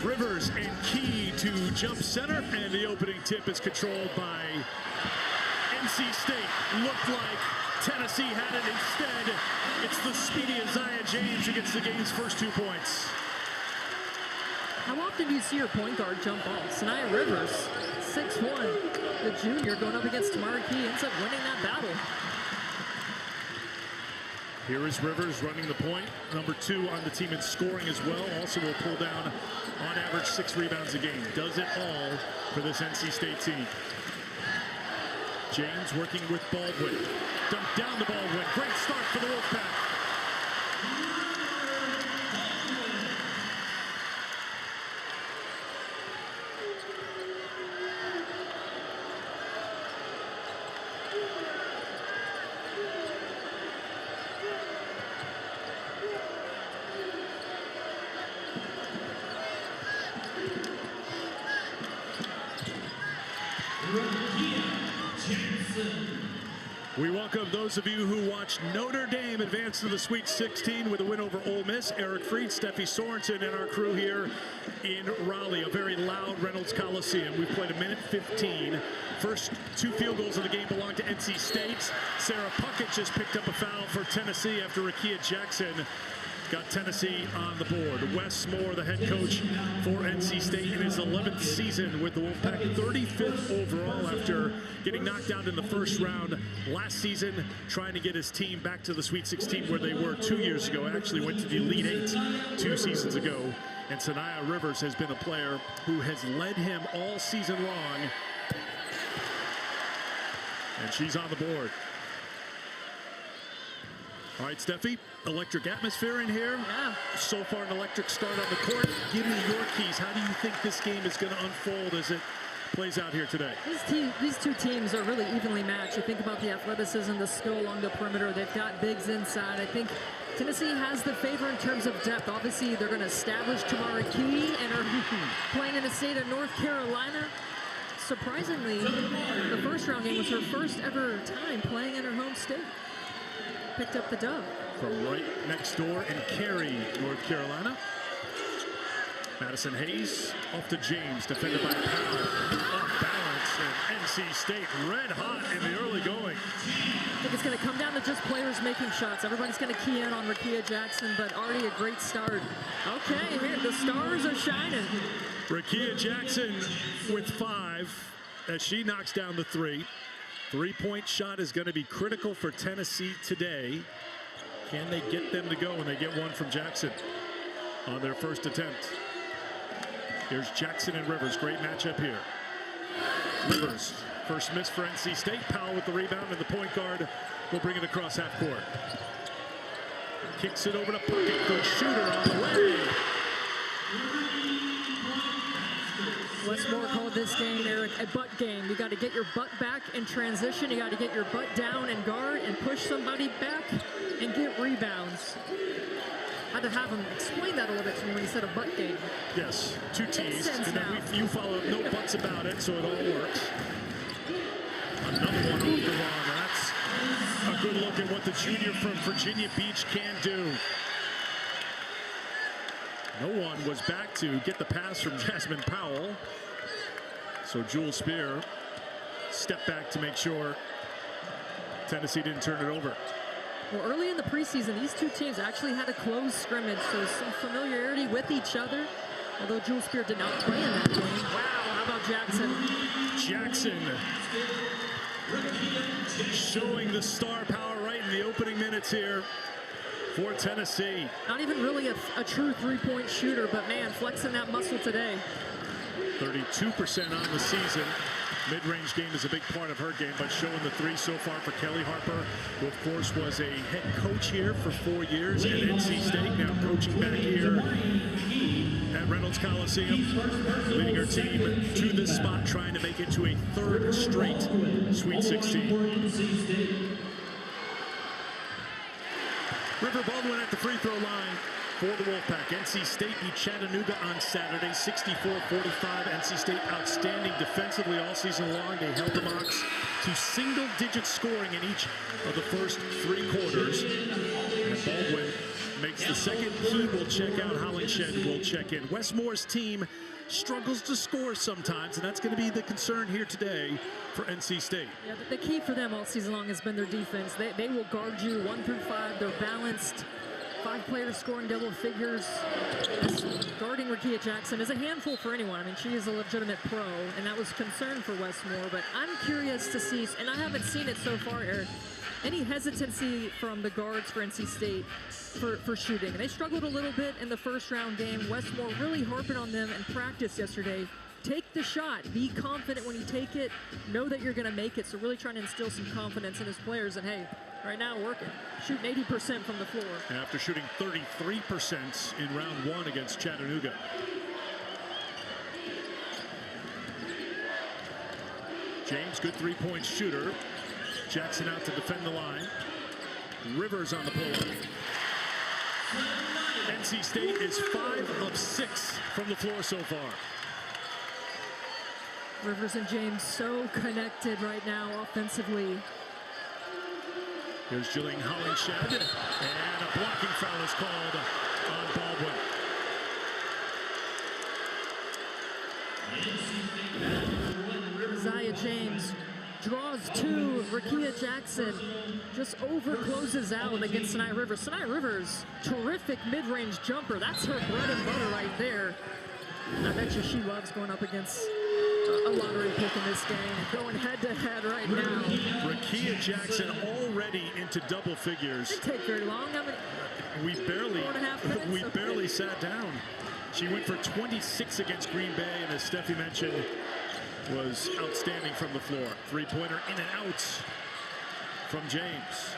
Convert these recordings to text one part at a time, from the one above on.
Rivers and Key to jump center, and the opening tip is controlled by NC State. Looked like Tennessee had it. Instead, it's the speedy Isaiah James who gets the game's first 2 points. How often do you see your point guard jump ball? Sanaya Rivers, 6'1", the junior, going up against Tamara Key, ends up winning that battle. Here is Rivers running the point. Number 2 on the team in scoring as well. Also will pull down on average 6 rebounds a game. Does it all for this NC State team. James working with Baldwin. Dumped down to Baldwin. Great start for the Wolfpack. We welcome those of you who watched Notre Dame advance to the Sweet 16 with a win over Ole Miss. Eric Freed, Steffi Sorensen, and our crew here in Raleigh. A very loud Reynolds Coliseum. We've played 1:15. First 2 field goals of the game belong to NC State. Sarah Puckett just picked up a foul for Tennessee after Rakia Jackson got Tennessee on the board. Wes Moore, the head coach for NC State in his 11th season with the Wolfpack, 35th overall after getting knocked out in the first round last season, trying to get his team back to the Sweet 16 where they were 2 years ago. Actually went to the Elite 8 2 seasons ago. And Sanaya Rivers has been a player who has led him all season long. And she's on the board. All right, Steffi, electric atmosphere in here. Yeah. So far, an electric start on the court. Give me your keys. How do you think this game is going to unfold as it plays out here today? These 2 teams are really evenly matched. You think about the athleticism, the skill along the perimeter. They've got bigs inside. I think Tennessee has the favor in terms of depth. Obviously, they're going to establish Tamara Key and are playing in the state of North Carolina. Surprisingly, the first round game was her first ever time playing in her home state. Picked up the dub. From right next door in Cary, North Carolina. Madison Hayes off to James, defended by Powell. Off balance, and NC State red hot in the early going. I think it's going to come down to just players making shots. Everybody's going to key in on Rakia Jackson, but already a great start. Okay, here the stars are shining. Rakia Jackson with 5 as she knocks down the 3. 3-point shot is going to be critical for Tennessee today. Can they get them to go when they get one from Jackson on their first attempt? Here's Jackson and Rivers. Great matchup here. Rivers, first miss for NC State. Powell with the rebound, and the point guard will bring it across half court. Kicks it over to Puckett. Good shooter on the way. Wes Moore called this game, Eric, a butt game. You got to get your butt back in transition. You got to get your butt down and guard and push somebody back and get rebounds. I had to have him explain that a little bit to me when he said a butt game. Yes, 2 T's. And then you follow up, no buts about it, so it all works. Another one off the run. That's a good look at what the junior from Virginia Beach can do. No one was back to get the pass from Jasmine Powell. So Jewel Spear stepped back to make sure Tennessee didn't turn it over. Well, early in the preseason, these 2 teams actually had a close scrimmage, so some familiarity with each other. Although Jewel Spear did not play in that game. Wow, how about Jackson? Jackson showing the star power right in the opening minutes here for Tennessee. Not even really a true 3-point shooter, but man, flexing that muscle today. 32% on the season. Mid-range game is a big part of her game, but showing the 3 so far for Kelly Harper, who of course was a head coach here for 4 years at NC State, now coaching back here at Reynolds Coliseum, leading her team to this spot, trying to make it to a 3rd straight Sweet 16. River Baldwin at the free throw line for the Wolfpack. NC State beat Chattanooga on Saturday, 64-45. NC State outstanding defensively all season long. They held the Mocs to single-digit scoring in each of the first 3 quarters. And Baldwin makes the second. He will check out. Hollingshed will check in. Westmore's team struggles to score sometimes, and that's going to be the concern here today for NC State. Yeah, the key for them all season long has been their defense. They will guard you 1 through 5. They're balanced. 5 players scoring double figures. Guarding Rakia Jackson is a handful for anyone. I mean, she is a legitimate pro, and that was concern for Westmore. But I'm curious to see, and I haven't seen it so far, Eric, any hesitancy from the guards for NC State for shooting. They struggled a little bit in the first round game. Westmore really harping on them in practice yesterday. Take the shot. Be confident when you take it. Know that you're going to make it. So really trying to instill some confidence in his players. And hey, right now working. Shooting 80% from the floor. After shooting 33% in round 1 against Chattanooga. James, good three-point shooter. Jackson out to defend the line. Rivers on the pull-up. NC State is 5 of 6 from the floor so far. Rivers and James so connected right now offensively. Here's Jillian Hollingshed, and a blocking foul is called on Baldwin. Isaiah James draws 2. Rakia Jackson just over closes out against Sanaya Rivers. Sanaya Rivers, terrific mid-range jumper. That's her bread and butter right there. I bet you she loves going up against a lottery pick in this game, going head-to-head right now. Rakia Jackson already into double figures. Didn't take very long. I mean, we barely sat down. She went for 26 against Green Bay, and as Steffi mentioned, was outstanding from the floor. Three-pointer in and out from James.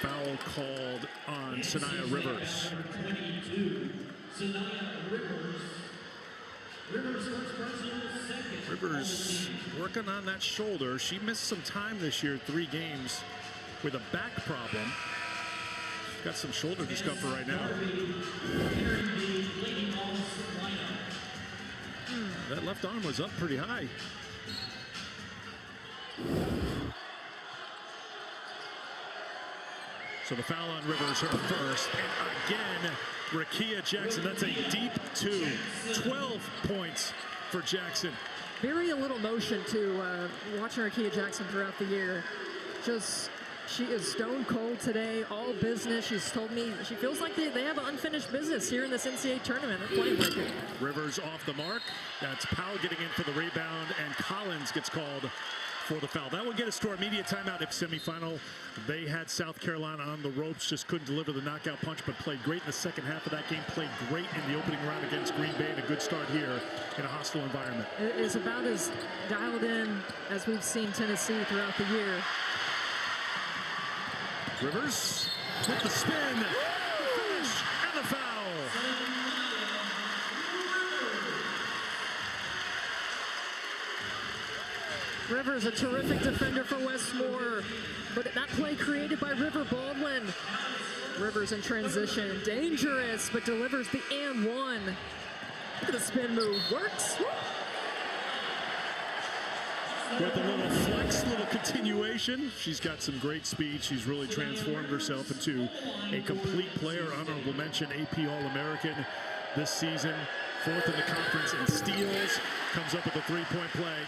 Foul called on Sanaya Rivers. Rivers working on that shoulder. She missed some time this year, 3 games, with a back problem. She's got some shoulder discomfort right now. That left arm was up pretty high. So the foul on Rivers, her first. And again, Rakia Jackson, that's a deep 2. 12 points for Jackson. Very little motion to watching Rakia Jackson throughout the year. She is stone cold today, all business. She's told me she feels like they have unfinished business here in this NCAA tournament. They're playing like it. Rivers off the mark. That's Powell getting in for the rebound, and Collins gets called for the foul. That will get us to our immediate timeout. If semifinal, they had South Carolina on the ropes, just couldn't deliver the knockout punch, but played great in the second half of that game, played great in the opening round against Green Bay, and a good start here in a hostile environment. It is about as dialed in as we've seen Tennessee throughout the year. Rivers with the spin, the finish, and the foul. Rivers, a terrific defender for Westmore, but that play created by River Baldwin. Rivers in transition, dangerous, but delivers the and one. Look at the spin move, works. With a little flex, little continuation. She's got some great speed. She's really transformed herself into a complete player. Honorable mention, AP All-American this season. 4th in the conference in steals. Comes up with a 3-point play.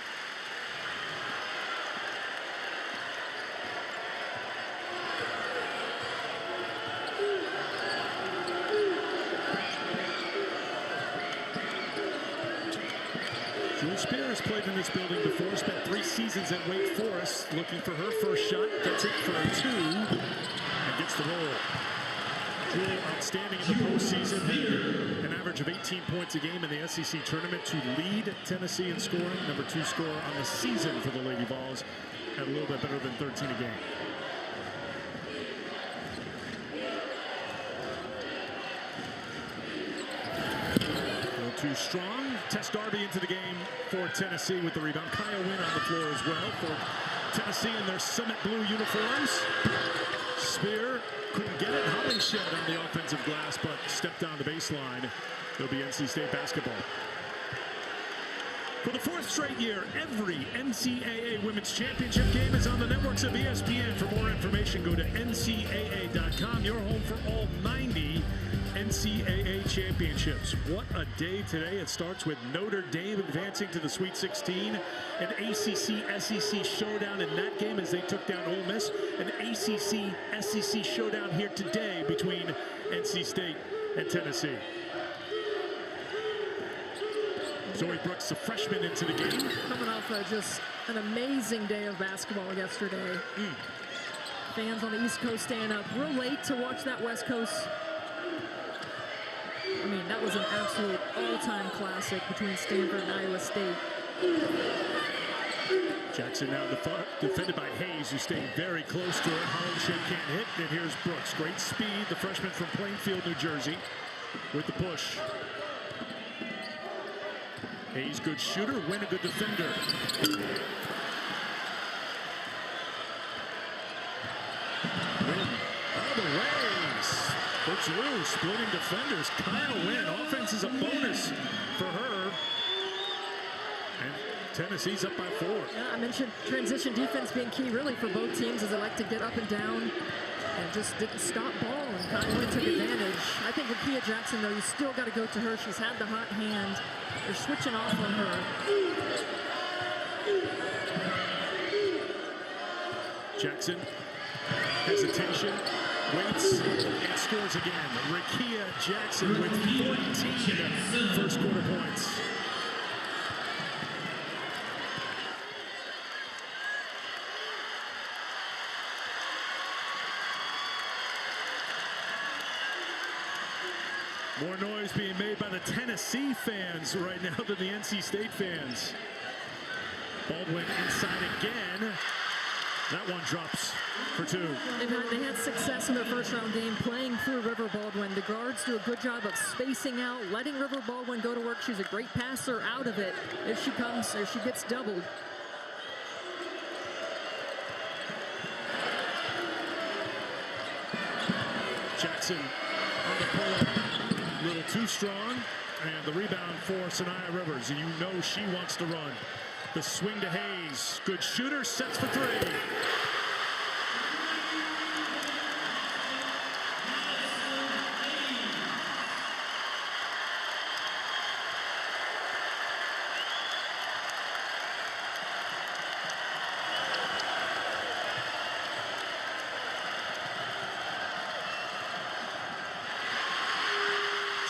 Spears played in this building before, spent 3 seasons at Wake Forest, looking for her first shot, gets it for 2, and gets the roll. Jewel outstanding in the postseason, an average of 18 points a game in the SEC tournament to lead Tennessee in scoring. Number 2 scorer on the season for the Lady Vols, had a little bit better than 13 a game. Too strong. Tess Darby into the game for Tennessee with the rebound. Kaya Wynn on the floor as well for Tennessee in their Summit Blue uniforms. Spear couldn't get it. Hollingshed on the offensive glass, but stepped down the baseline. It'll be NC State basketball. For the fourth straight year, every NCAA Women's Championship game is on the networks of ESPN. For more information, go to ncaa.com, your home for all 90 NCAA championships. What a day today. It starts with Notre Dame advancing to the Sweet 16, an ACC-SEC showdown in that game as they took down Ole Miss, an ACC-SEC showdown here today between NC State and Tennessee. Zoe Brooks, the freshman, into the game. Coming off just an amazing day of basketball yesterday. Fans on the East Coast staying up real late to watch that West Coast. I mean, that was an absolute all-time classic between Stanford and Iowa State. Jackson now defended by Hayes, who's staying very close to it. Hollinshed can't hit, and here's Brooks. Great speed, the freshman from Plainfield, New Jersey, with the push. Hayes, good shooter, Wynn, a good defender. Wynn, all the ways. Looks through, splitting defenders. Kyle Wynn, offense is a bonus for her. And Tennessee's up by 4. Yeah, I mentioned transition defense being key really for both teams as they like to get up and down and just didn't stop ball, and Kyle Wynn took advantage. I think with Kia Jackson, though, you still got to go to her. She's had the hot hand. They're switching off on her. Jackson, hesitation, waits, and scores again. Rikia Jackson with 14 first quarter points. More noise being made by the Tennessee fans right now than the NC State fans. Baldwin inside again. That one drops for 2. They had success in their first round game playing through River Baldwin. The guards do a good job of spacing out, letting River Baldwin go to work. She's a great passer out of it if she comes or she gets doubled. Jackson on the pull-up. A little too strong, and the rebound for Sanaya Rivers, and you know she wants to run. The swing to Hayes, good shooter, sets for 3.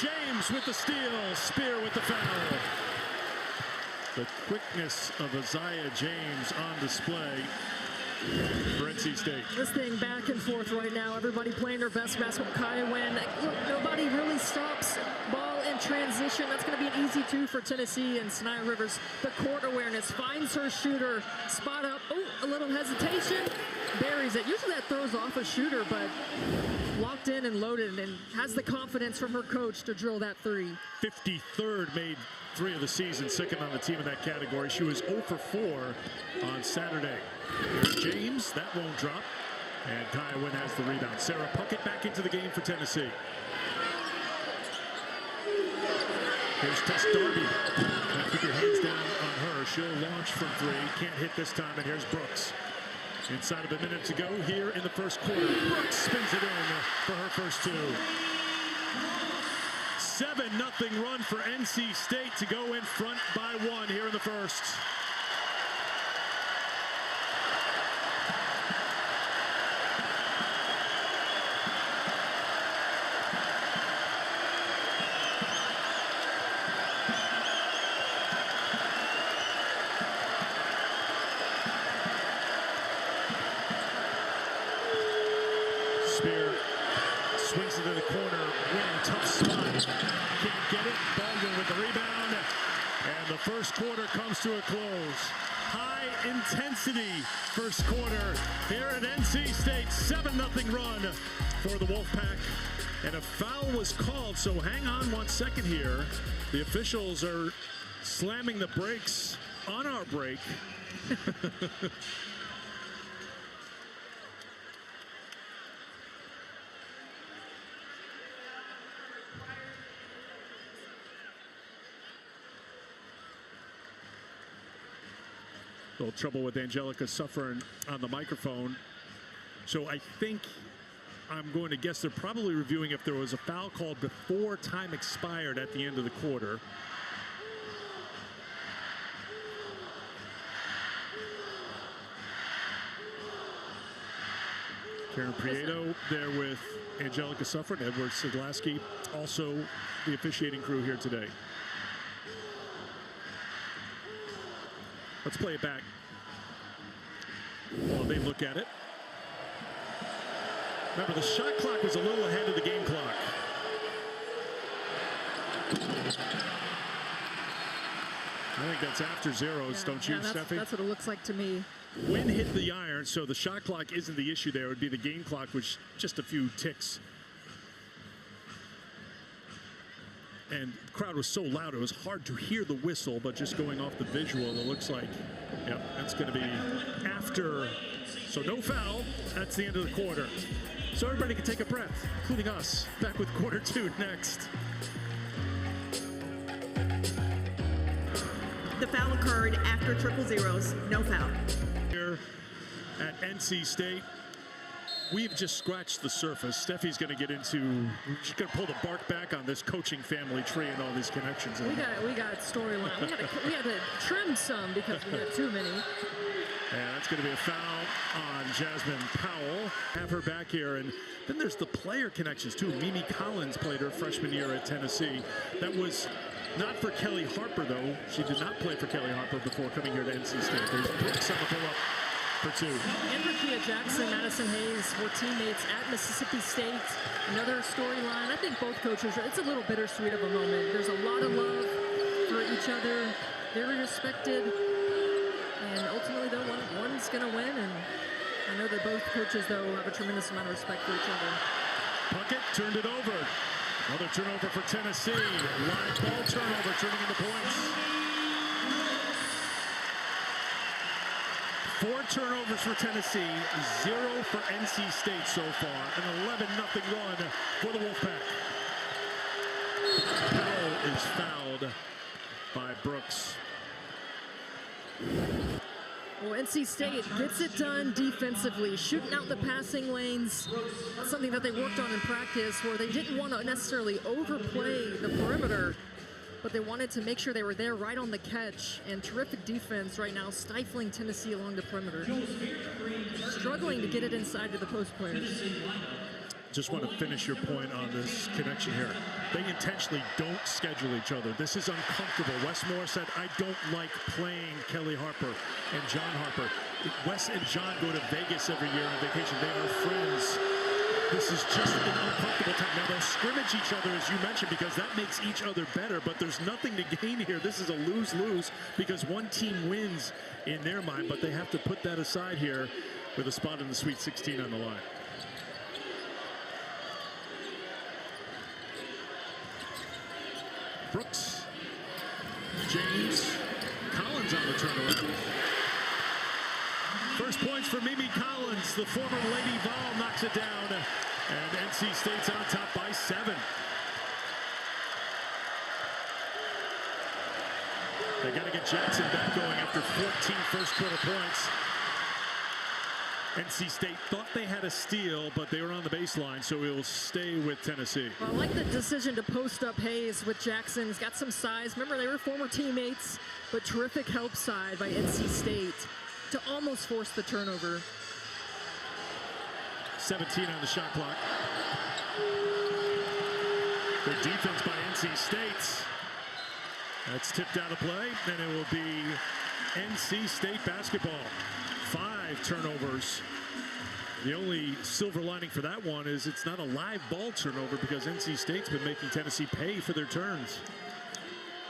James with the steal, Spear with the foul. The quickness of Isaiah James on display for NC State. This thing back and forth right now. Everybody playing their best basketball. Kaya Wynn. Look, nobody really stops ball in transition. That's going to be an easy 2 for Tennessee. And Sanaya Rivers, the court awareness, finds her shooter, spot up. Oh, a little hesitation. Buries it. Usually that throws off a shooter, but locked in and loaded and has the confidence from her coach to drill that 3. 53rd made 3 of the season, second on the team in that category. She was 0 for 4 on Saturday. Here's James, that won't drop. And Kaya Wynn has the rebound. Sarah Puckett back into the game for Tennessee. Here's Tess Darby. Keep your hands down on her. She'll launch from 3. Can't hit this time, and here's Brooks. Inside of a minute to go here in the first quarter. Brooks spins it in for her first 2. 7-0 run for NC State to go in front by 1 here in the first. Spear swings it to the corner. Wynn, tough spot. Can't get it. Baldwin with the rebound. And the first quarter comes to a close. High intensity first quarter here at NC State. 7-0 run for the Wolfpack. And a foul was called, so hang on 1 second here. The officials are slamming the brakes on our break. A little trouble with Angelica suffering on the microphone. So I think I'm going to guess they're probably reviewing if there was a foul called before time expired at the end of the quarter. Karen Prieto there with Angelica Suffren, Edward Sidlaski, also the officiating crew here today. Let's play it back while they look at it. Remember, the shot clock was a little ahead of the game clock. I think that's after zeros, don't you, Steffi? That's what it looks like to me. Wind hit the iron, so the shot clock isn't the issue there. It would be the game clock, which just a few ticks. And the crowd was so loud, it was hard to hear the whistle, but just going off the visual, it looks like, yep, that's going to be after. So no foul. That's the end of the quarter. So everybody can take a breath, including us. Back with quarter two next. The foul occurred after triple zeros. No foul. Here at NC State, we've just scratched the surface. Steffi's going to get into, she's going to pull the bark back on this coaching family tree and all these connections. We got storyline. We had to trim some because we had too many. And that's going to be a foul on Jasmine Powell. Have her back here. And then there's the player connections, too. Mimi Collins played her freshman year at Tennessee. That was not for Kelly Harper, though. She did not play for Kelly Harper before coming here to NC State. There's Brooks on the pull-up for two. Andrea Jackson, Madison Hayes were teammates at Mississippi State. Another storyline. I think both coaches, it's a little bittersweet of a moment. There's a lot of love for each other. Very respected. And ultimately, though, one's going to win. And I know that both coaches, though, have a tremendous amount of respect for each other. Puckett turned it over. Another turnover for Tennessee. Live ball turnover, turning into points. 4 turnovers for Tennessee, 0 for NC State so far. An 11-0 run for the Wolfpack. Powell is fouled by Brooks. Well, NC State gets it done defensively, shooting out the passing lanes. That's something that they worked on in practice, where they didn't want to necessarily overplay the perimeter, but they wanted to make sure they were there right on the catch. And terrific defense right now, stifling Tennessee along the perimeter. Struggling to get it inside to the post players. Just want to finish your point on this connection here. They intentionally don't schedule each other. This is uncomfortable. Wes Moore said, I don't like playing Kelly Harper and John Harper. Wes and John go to Vegas every year on vacation. They are friends. This is just an uncomfortable time. Now, they'll scrimmage each other, as you mentioned, because that makes each other better, but there's nothing to gain here. This is a lose-lose because one team wins in their mind, but they have to put that aside here with a spot in the Sweet 16 on the line. Brooks, James, Collins on the turnover. First points for Mimi Collins. The former Lady Vol knocks it down, and NC State's on top by 7. They got to get Jackson back going after 14 first quarter points. NC State thought they had a steal, but they were on the baseline, so it will stay with Tennessee. Well, I like the decision to post up Hayes with Jackson. He's got some size. Remember, they were former teammates, but terrific help side by NC State to almost force the turnover. 17 on the shot clock. Good defense by NC State. That's tipped out of play, and it will be NC State basketball. 5 turnovers. The only silver lining for that one is it's not a live ball turnover because NC State's been making Tennessee pay for their turns.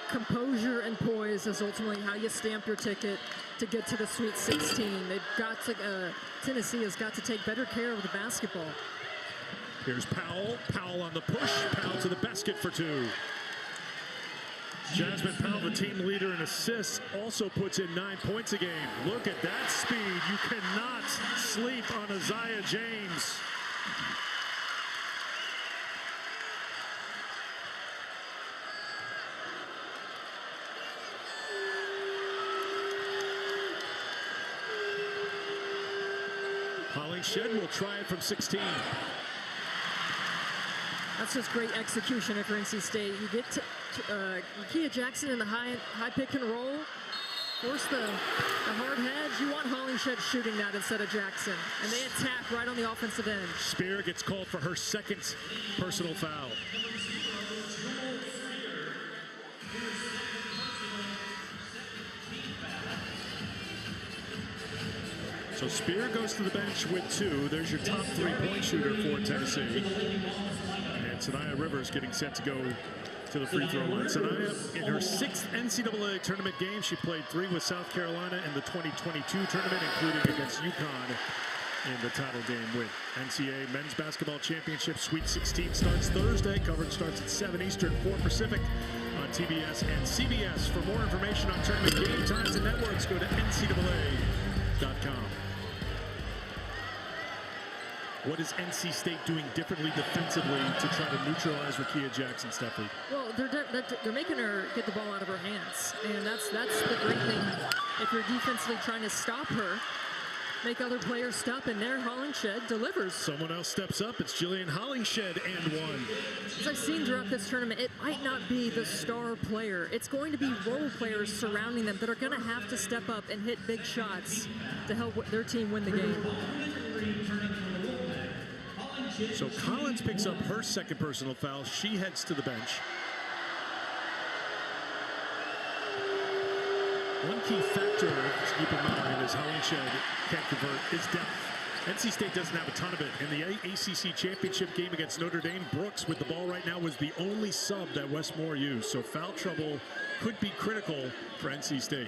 Composure and poise is ultimately how you stamp your ticket to get to the Sweet 16. They've got to, Tennessee has got to take better care of the basketball. Here's Powell. Powell on the push. Powell to the basket for 2. Jasmine Powell, the team leader in assists, also puts in 9 points a game. Look at that speed. You cannot sleep on Isaiah James. Hollingshed will try it from 16. That's just great execution for NC State. You get to Kia Jackson in the high pick and roll, force the hard hedge. You want Hollingshed shooting that instead of Jackson. And they attack right on the offensive end. Spear gets called for her second personal foul. So Spear goes to the bench with 2. There's your top 3-point shooter for Tennessee. And Sanaya Rivers getting set to go to the free throw line. Sanaya, in her 6th NCAA tournament game, she played 3 with South Carolina in the 2022 tournament, including against UConn in the title game win. NCAA Men's Basketball Championship Sweet 16 starts Thursday. Coverage starts at 7 Eastern, 4 Pacific on TBS and CBS. For more information on tournament game times and networks, go to ncaa.com. What is NC State doing differently defensively to try to neutralize Rickea Jackson, Steffi? Well, they're making her get the ball out of her hands, and that's the great thing. If you're defensively trying to stop her, make other players stop, and there Hollingshed delivers. Someone else steps up. It's Jillian Hollingshed and 1. As I've seen throughout this tournament, it might not be the star player. It's going to be role players surrounding them that are going to have to step up and hit big shots to help their team win the game. So Collins picks up her second personal foul. She heads to the bench. One key factor to keep in mind as Hollingshed can't convert is depth. NC State doesn't have a ton of it. In the ACC championship game against Notre Dame, Brooks with the ball right now was the only sub that Westmore used. So foul trouble could be critical for NC State.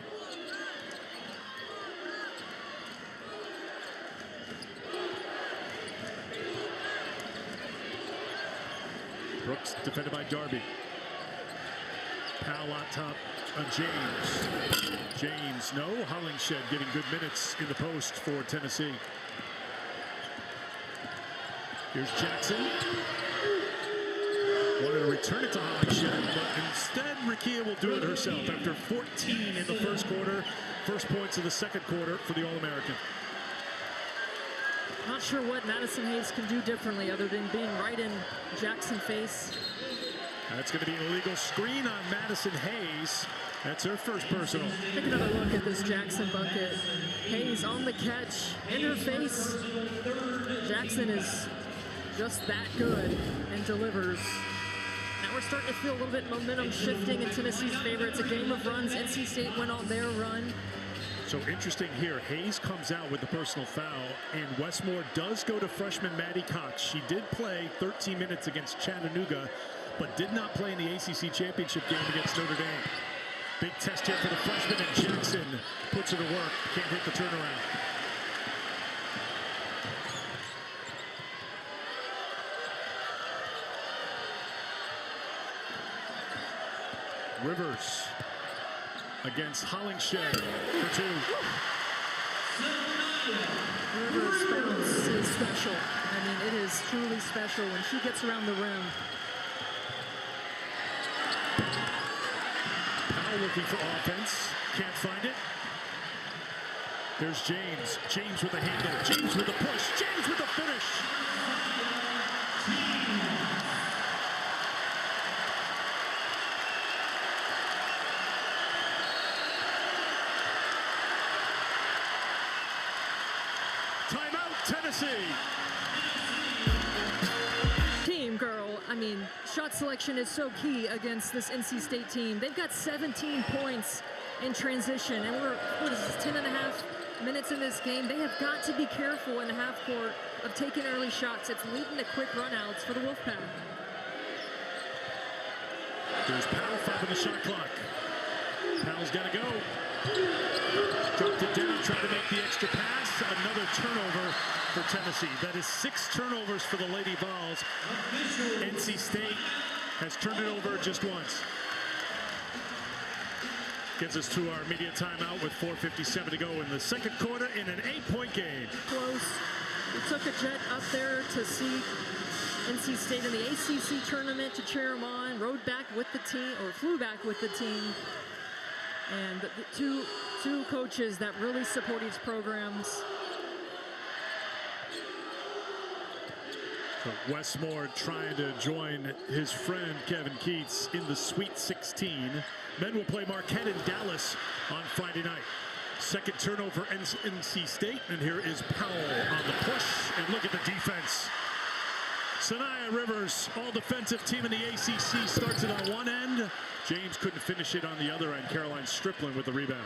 Brooks defended by Darby. Powell on top on James. James, no. Hollingshed getting good minutes in the post for Tennessee. Here's Jackson. Wanted to return it to Hollingshed, but instead Rickea will do it herself after 14 in the first quarter. First points of the second quarter for the All-American. Not sure what Madison Hayes can do differently other than being right in Jackson's face. That's going to be an illegal screen on Madison Hayes. That's her first personal. Take another look at this Jackson bucket. Hayes on the catch, in her face. Jackson is just that good and delivers. Now we're starting to feel a little bit momentum shifting in Tennessee's favor. It's a game of runs. NC State went on their run. So interesting here, Hayes comes out with the personal foul, and Westmore does go to freshman Maddie Cox. She did play 13 minutes against Chattanooga, but did not play in the ACC championship game against Notre Dame. Big test here for the freshman, and Jackson puts her to work. Can't hit the turnaround. Rivers against Hollingshed for 2. Rivers' bounce is special. I mean, it is truly special when she gets around the rim. Powell looking for offense. Can't find it. There's James. James with a handle. James with a push. James with a finish. Timeout, Tennessee. Team girl, I mean, shot selection is so key against this NC State team. They've got 17 points in transition, and we're, what is this, 10 and a half minutes in this game. They have got to be careful in the half court of taking early shots. It's leading to quick runouts for the Wolfpack. There's Powell, 5 on the shot clock. Powell's got to go. Dropped it down, trying to make the extra pass. Another turnover for Tennessee. That is 6 turnovers for the Lady Vols. NC State has turned it over just once. Gets us to our media timeout with 4:57 to go in the second quarter in an 8-point game. Close. We took a jet up there to see NC State in the ACC tournament to cheer them on. Rode back with the team, or flew back with the team. And the two coaches that really support these programs. So Westmore trying to join his friend Kevin Keats in the Sweet 16. Men will play Marquette in Dallas on Friday night. Second turnover NC State, and here is Powell on the push, and look at the defense. Sanaya Rivers, all defensive team in the ACC, starts it on one end. James couldn't finish it on the other end. Caroline Strickland with the rebound.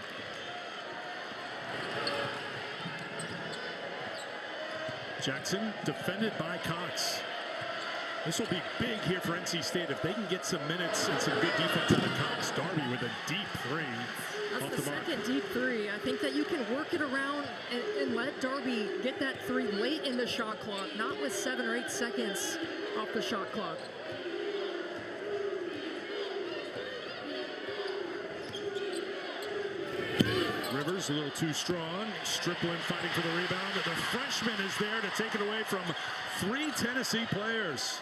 Jackson defended by Cox. This will be big here for NC State if they can get some minutes and some good defense out of Cox. Darby with a deep three. That's the second deep three. I think that you can work it around and let Darby get that three late in the shot clock, not with 7 or 8 seconds off the shot clock. Rivers a little too strong. Strickland fighting for the rebound. The freshman is there to take it away from 3 Tennessee players.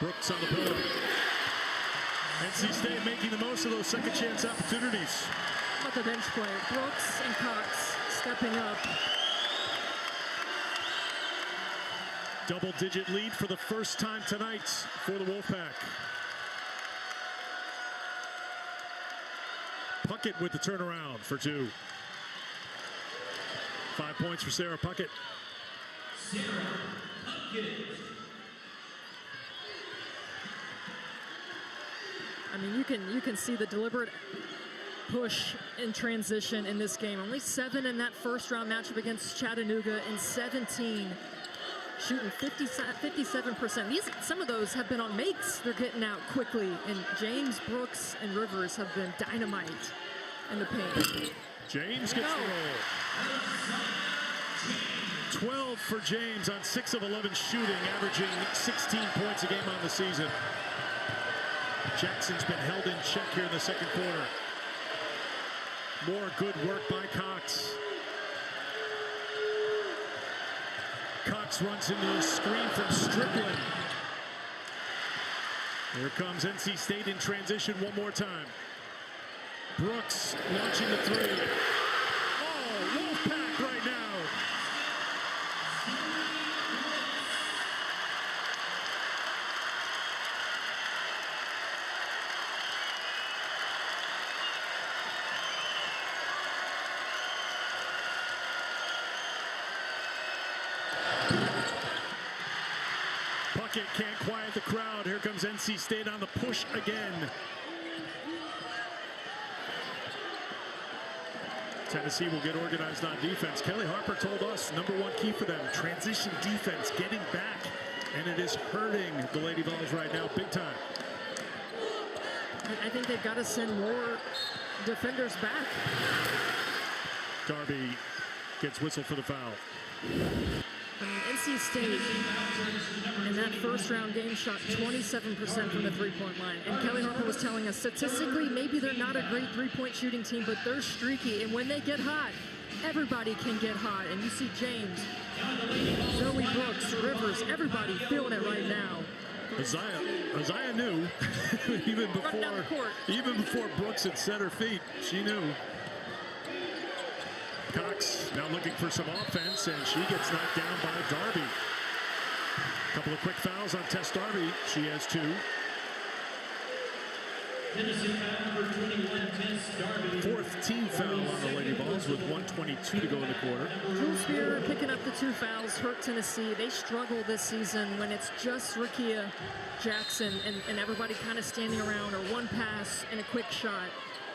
Brooks on the pillow. NC State making the most of those second chance opportunities. How about the bench play? Brooks and Cox stepping up. Double-digit lead for the first time tonight for the Wolfpack. Puckett with the turnaround for 2. 5 points for Sarah Puckett. Sarah Puckett. I mean, you can see the deliberate push in transition in this game. Only 7 in that first round matchup against Chattanooga, and 17 shooting 57%. Some of those have been on makes. They're getting out quickly, and James, Brooks, and Rivers have been dynamite in the paint. James gets the roll. 12 for James on 6 of 11 shooting, averaging 16 points a game on the season. Jackson's been held in check here in the second quarter. More good work by Cox. Cox runs into a screen from Strickland. Here comes NC State in transition one more time. Brooks launching the three. Oh, Wolfpack right now. Puckett can't quiet the crowd. Here comes NC State on the push again. Tennessee will get organized on defense. Kelly Harper told us #1 key for them, transition defense, getting back. And it is hurting the Lady Vols right now big time. I think they've got to send more defenders back. Darby gets whistled for the foul. I mean, NC State in that first round game shot 27% from the three-point line. And Kelly Harper was telling us statistically, maybe they're not a great three-point shooting team, but they're streaky. And when they get hot, everybody can get hot. And you see James, Zoe Brooks, Rivers, everybody feeling it right now. Isaiah knew even before Brooks had set her feet, she knew. Cox now looking for some offense, and she gets knocked down by Darby. A couple of quick fouls on Tess Darby. She has 2. Tennessee foul number 21, Tess Darby. 4th team foul on the Lady Vols with 1:22 to go in the quarter. Jules Spear picking up the 2 fouls hurt Tennessee. They struggle this season when it's just Rakia Jackson and everybody kind of standing around, or one pass and a quick shot.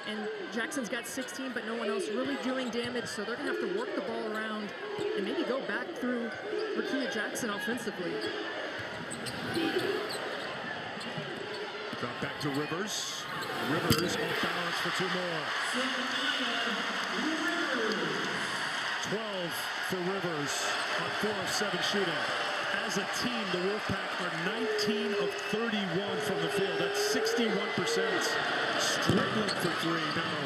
And Jackson's got 16, but no one else really doing damage, so they're going to have to work the ball around and maybe go back through Rakia Jackson offensively. Drop back to Rivers. Rivers off balance for 2 more. 12 for Rivers on 4 of 7 shooting. As a team, the Wolfpack are 19 of 31 from the field. That's 61%. Strickland for 3 now.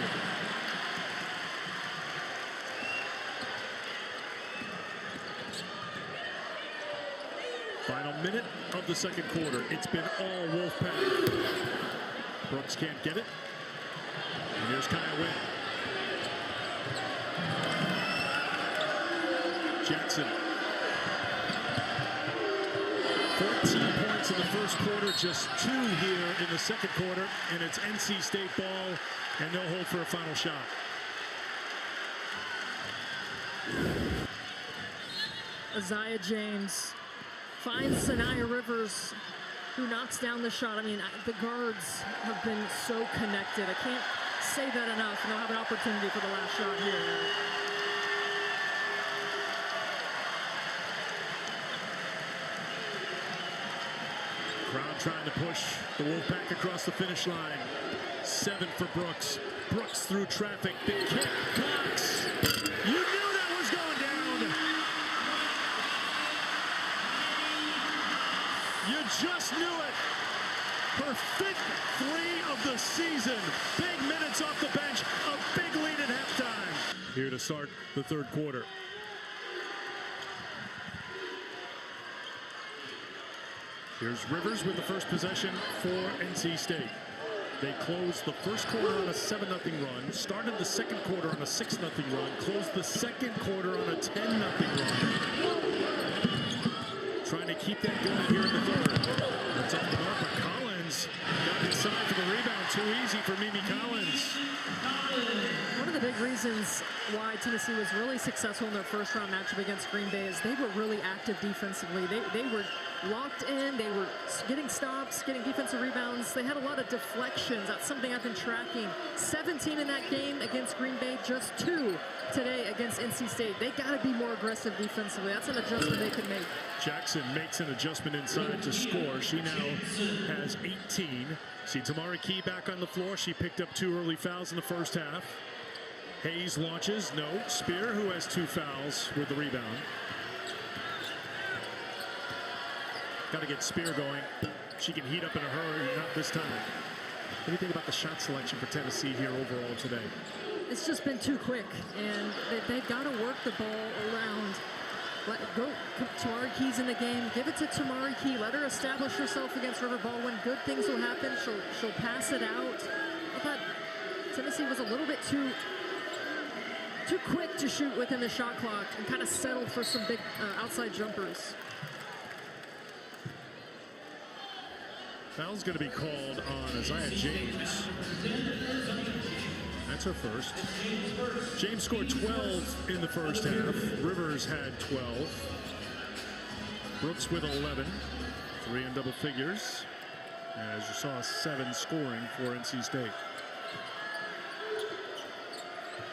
Final minute of the second quarter. It's been all Wolfpack. Brooks can't get it. And here's Kaya Wynn. Jackson. 14 points in the first quarter, just 2 here in the second quarter, and it's NC State ball, and they'll hold for a final shot. Isaiah James finds Sanaya Rivers, who knocks down the shot. I mean, the guards have been so connected. I can't say that enough, and they'll have an opportunity for the last shot here. Crowd trying to push the Wolfpack across the finish line. 7 for Brooks. Brooks through traffic. Big kick. Cox. You knew that was going down. You just knew it. Her 5th 3 of the season. Big minutes off the bench. A big lead at halftime. Here to start the third quarter. Here's Rivers with the first possession for NC State. They closed the first quarter on a 7-0 run, started the second quarter on a 6-0 run, closed the second quarter on a 10-0 run. Trying to keep that going here in the third. That's off the mark, but Collins got inside for the rebound. Too easy for Mimi Collins. One of the big reasons why Tennessee was really successful in their first round matchup against Green Bay is they were really active defensively. They were locked in, they were getting stops, getting defensive rebounds. They had a lot of deflections. That's something I've been tracking. 17 in that game against Green Bay, just 2 today against NC State. They got to be more aggressive defensively. That's an adjustment they could make. Jackson makes an adjustment inside to score. She now has 18. See Tamara Key back on the floor. She picked up 2 early fouls in the first half. Hayes launches. No. Spear, who has 2 fouls with the rebound. Got to get Spear going. She can heat up in a hurry. Not this time. What do you think about the shot selection for Tennessee here overall today? It's just been too quick, and they've got to work the ball around. Go Tamari Key's in the game. Give it to Tamari Key. Let her establish herself against River Baldwin. Good things will happen. She'll pass it out. I thought Tennessee was a little bit too quick to shoot within the shot clock and kind of settled for some big outside jumpers. Foul's going to be called on Isaiah James. That's her first. James scored 12 in the first half. Rivers had 12. Brooks with 11. 3 in double figures. As you saw, 7 scoring for NC State.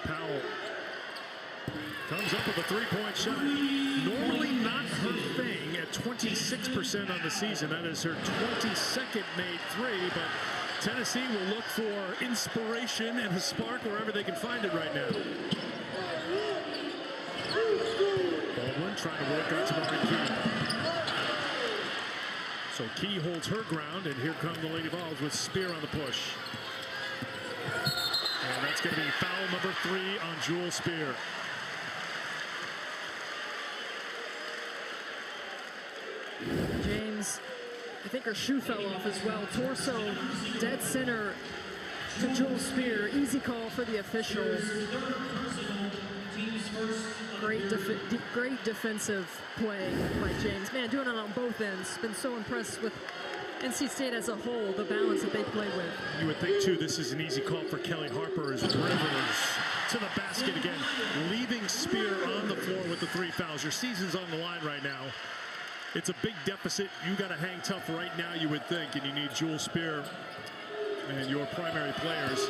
Powell comes up with a 3-point shot. Normally not her thing at 26% on the season. That is her 22nd made 3, but Tennessee will look for inspiration and a spark wherever they can find it right now. Baldwin trying to work on Tamari Key. So Key holds her ground, and here come the Lady Vols with Spear on the push. And that's going to be foul number 3 on Jewel Spear. James, I think her shoe fell off as well. Torso, dead center to Jewel Spear. Easy call for the officials. Great defensive play by James. Man, doing it on both ends. Been so impressed with NC State as a whole, the balance that they play with. You would think, too, this is an easy call for Kelly Harper as Rivers to the basket again, leaving Spear on the floor with the 3 fouls. Your season's on the line right now. It's a big deficit. You got to hang tough right now, you would think, and you need Jewel Spear and your primary players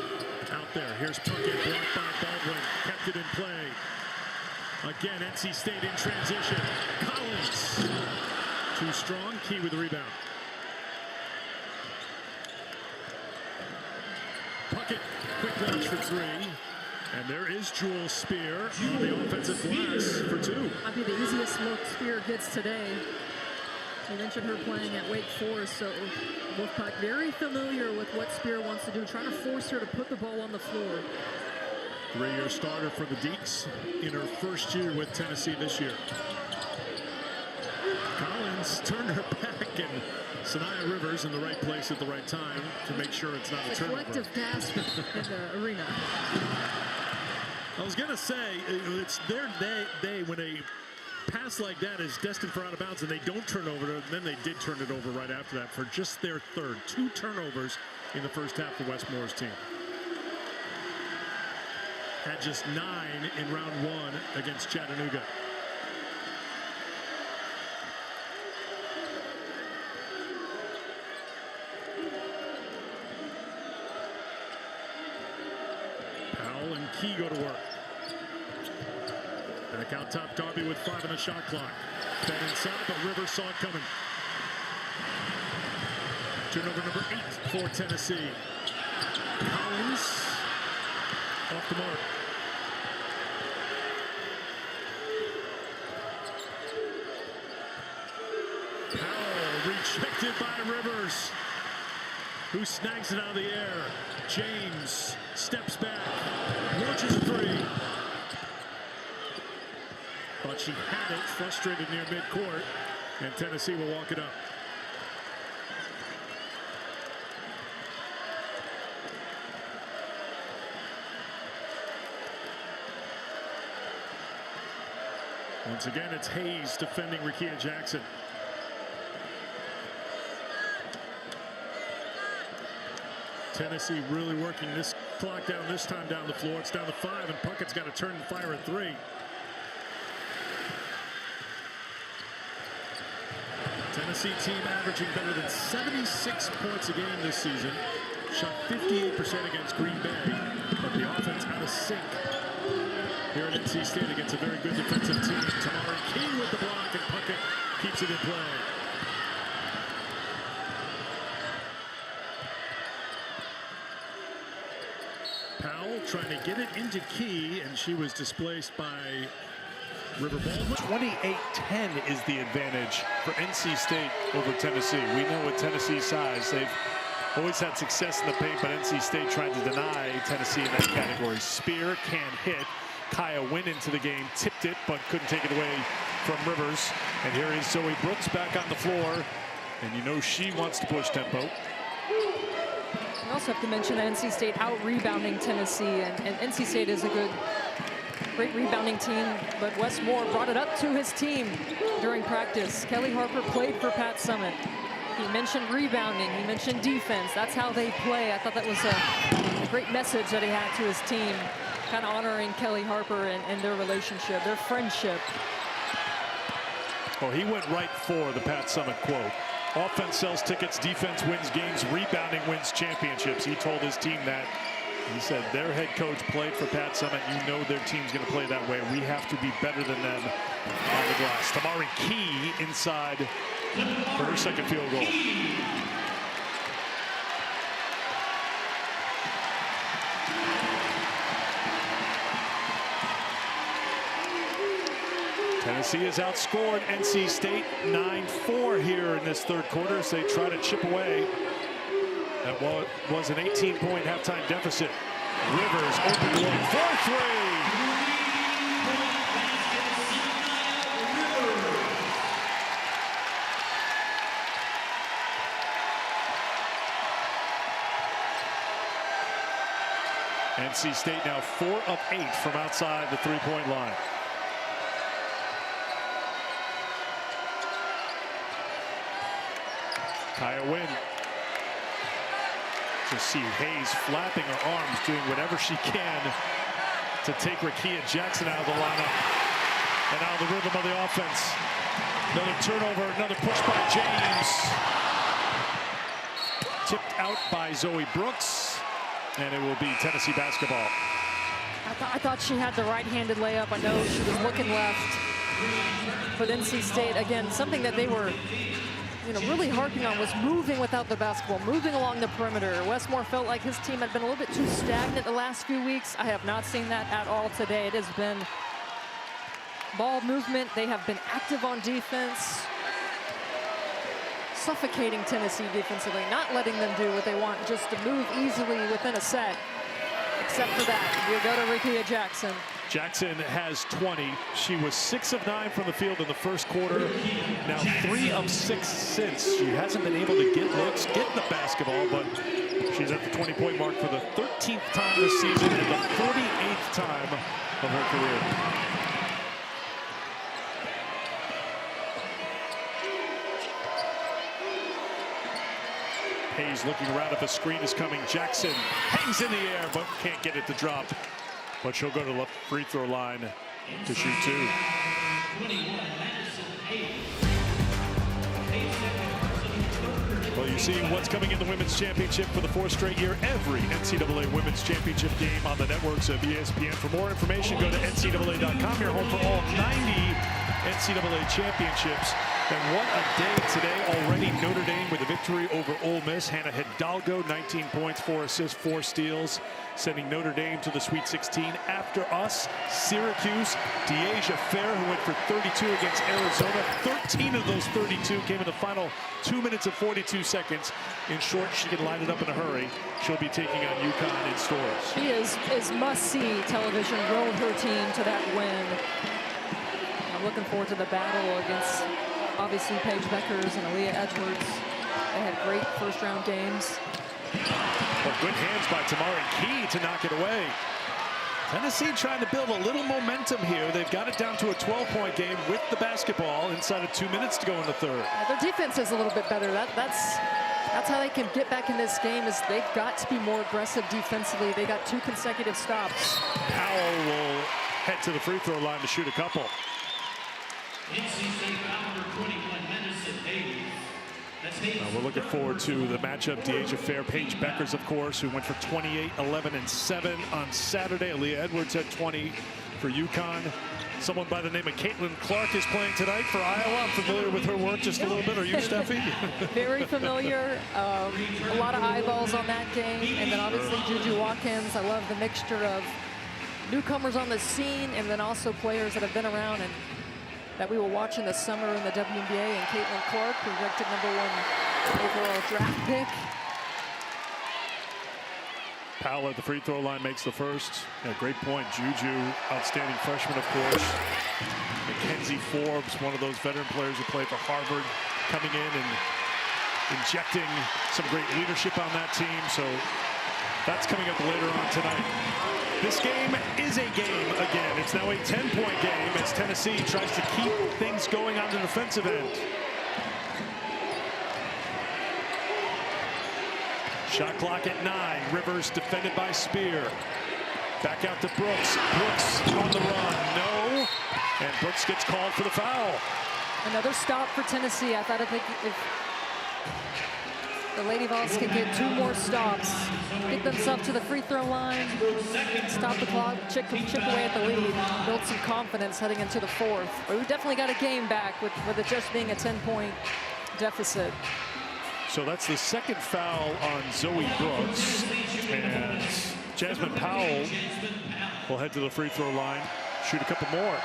out there. Here's Puckett, blocked by Baldwin, kept it in play. Again, NC State in transition. Collins, too strong. Key with the rebound. Puckett, quick launch for 3. And there is Jewel Spear on the offensive glass for 2. Might be the easiest look Spear gets today. You mentioned her playing at Wake Forest, so Wolfpack very familiar with what Spear wants to do, trying to force her to put the ball on the floor. 3-year starter for the Deeks in her first year with Tennessee this year. Collins turned her back, and Sanaya Rivers in the right place at the right time to make sure it's not a turnover. Collective gasp in the arena. That was going to say, it's their day when a pass like that is destined for out of bounds and they don't turn over, and then they did turn it over right after that for just their third. 2 turnovers in the first half for Westmore's team. Had just 9 in round 1 against Chattanooga. Powell and Key go to work. Back out top, Darby with 5 on the shot clock. Fed inside, but Rivers saw it coming. Turnover number 8 for Tennessee. Collins off the mark. Powell rejected by Rivers, who snags it out of the air. James steps back, launches a 3. Thought she had it, frustrated near midcourt, and Tennessee will walk it up. Once again, it's Hayes defending Rickea Jackson. Tennessee really working this clock down this time down the floor. It's down to 5, and Puckett's got to turn and fire a 3. Tennessee team averaging better than 76 points a game this season. Shot 58% against Green Bay, but the offense out of sync here at NC State against a very good defensive team. Tamari Key with the block, and Puckett keeps it in play. Powell trying to get it into Key, and she was displaced by River Baldwin. 28-10 is the advantage for NC State over Tennessee. We know with Tennessee's size, they've always had success in the paint, but NC State tried to deny Tennessee in that category. Spear can't hit. Kaya went into the game, tipped it, but couldn't take it away from Rivers. And here is Zoe Brooks back on the floor, and you know she wants to push tempo. We also have to mention that NC State out-rebounding Tennessee, and NC State is a great rebounding team, but Wes Moore brought it up to his team during practice. Kelly Harper played for Pat Summitt. He mentioned rebounding, he mentioned defense. That's how they play. I thought that was a great message that he had to his team, kind of honoring Kelly Harper and their relationship, their friendship. Well, he went right for the Pat Summitt quote. Offense sells tickets, defense wins games, rebounding wins championships. He told his team that. He said their head coach played for Pat Summitt. You know their team's going to play that way. We have to be better than them on the glass. Tamari Key inside for her second field goal. Tennessee has outscored NC State 9-4 here in this third quarter as they try to chip away. That was an 18-point halftime deficit. Rivers open the look for 3. NC State now 4 of 8 from outside the three-point line. Kaya Wynn. Just see Hayes flapping her arms, doing whatever she can to take Rickea Jackson out of the lineup and out of the rhythm of the offense. Another turnover, another push by James. Tipped out by Zoe Brooks, and it will be Tennessee basketball. I thought she had the right-handed layup. I know she was looking left. But NC State, again, something that they were really harping on was moving without the basketball, moving along the perimeter. Wes Moore felt like his team had been a little bit too stagnant the last few weeks. I have not seen that at all today. It has been ball movement. They have been active on defense, suffocating Tennessee defensively, not letting them do what they want, just to move easily within a set. Except for that, we go to Rickea Jackson. Jackson has 20. She was 6 of 9 from the field in the first quarter. Now 3 of 6 since. She hasn't been able to get looks, get the basketball, but she's at the 20-point mark for the 13th time this season and the 48th time of her career. Hayes looking around if a screen is coming. Jackson hangs in the air, but can't get it to drop. But she'll go to the free throw line to shoot 2. Well, you see what's coming in the Women's Championship for the 4th straight year. Every NCAA Women's Championship game on the networks of ESPN. For more information, go to NCAA.com. Your home for all 90 NCAA championships. And what a day today already. Notre Dame with a victory over Ole Miss. Hannah Hidalgo, 19 points, 4 assists, 4 steals, sending Notre Dame to the Sweet 16. After us, Syracuse, Deasia Fair, who went for 32 against Arizona. 13 of those 32 came in the final 2 minutes and 42 seconds. In short, she can line it up in a hurry. She'll be taking on UConn in stores. She is must-see television, rode her team to that win. I'm looking forward to the battle against, obviously, Paige Beckers and Aaliyah Edwards. They had great first-round games. Well, good hands by Tamari Key to knock it away. Tennessee trying to build a little momentum here. They've got it down to a 12-point game with the basketball inside of 2 minutes to go in the third. Yeah, their defense is a little bit better. That's how they can get back in this game, is they've got to be more aggressive defensively. They got 2 consecutive stops. Powell will head to the free throw line to shoot a couple. NC State foul number 21, Madison Hayes. That's Hayes. We're looking forward to the matchup. Deasia Fair, Paige Beckers, of course, who went for 28, 11, and 7 on Saturday. Aaliyah Edwards had 20 for UConn. Someone by the name of Caitlin Clark is playing tonight for Iowa. I'm familiar with her work just a little bit. Are you, Steffi? Very familiar. A lot of eyeballs on that game. And then obviously Juju Watkins. I love the mixture of newcomers on the scene and then also players that have been around and that we will watch in the summer in the WNBA. And Caitlin Clark, projected #1 overall draft pick. Powell at the free throw line makes the first. Yeah, great point. Juju, outstanding freshman, of course. Mackenzie Forbes, one of those veteran players who played for Harvard, coming in and injecting some great leadership on that team. So that's coming up later on tonight. This game is a game again. It's now a 10-point game as Tennessee tries to keep things going on the defensive end. Shot clock at 9. Rivers defended by Spear. Back out to Brooks. Brooks on the run. No. And Brooks gets called for the foul. Another stop for Tennessee. I thought if the Lady Vols can get 2 more stops, get themselves to the free throw line, stop the clock, chip away at the lead, build some confidence heading into the 4th. But we definitely got a game back with it just being a 10-point deficit. So that's the second foul on Zoe Brooks. And Jasmine Powell will head to the free throw line, shoot a couple more.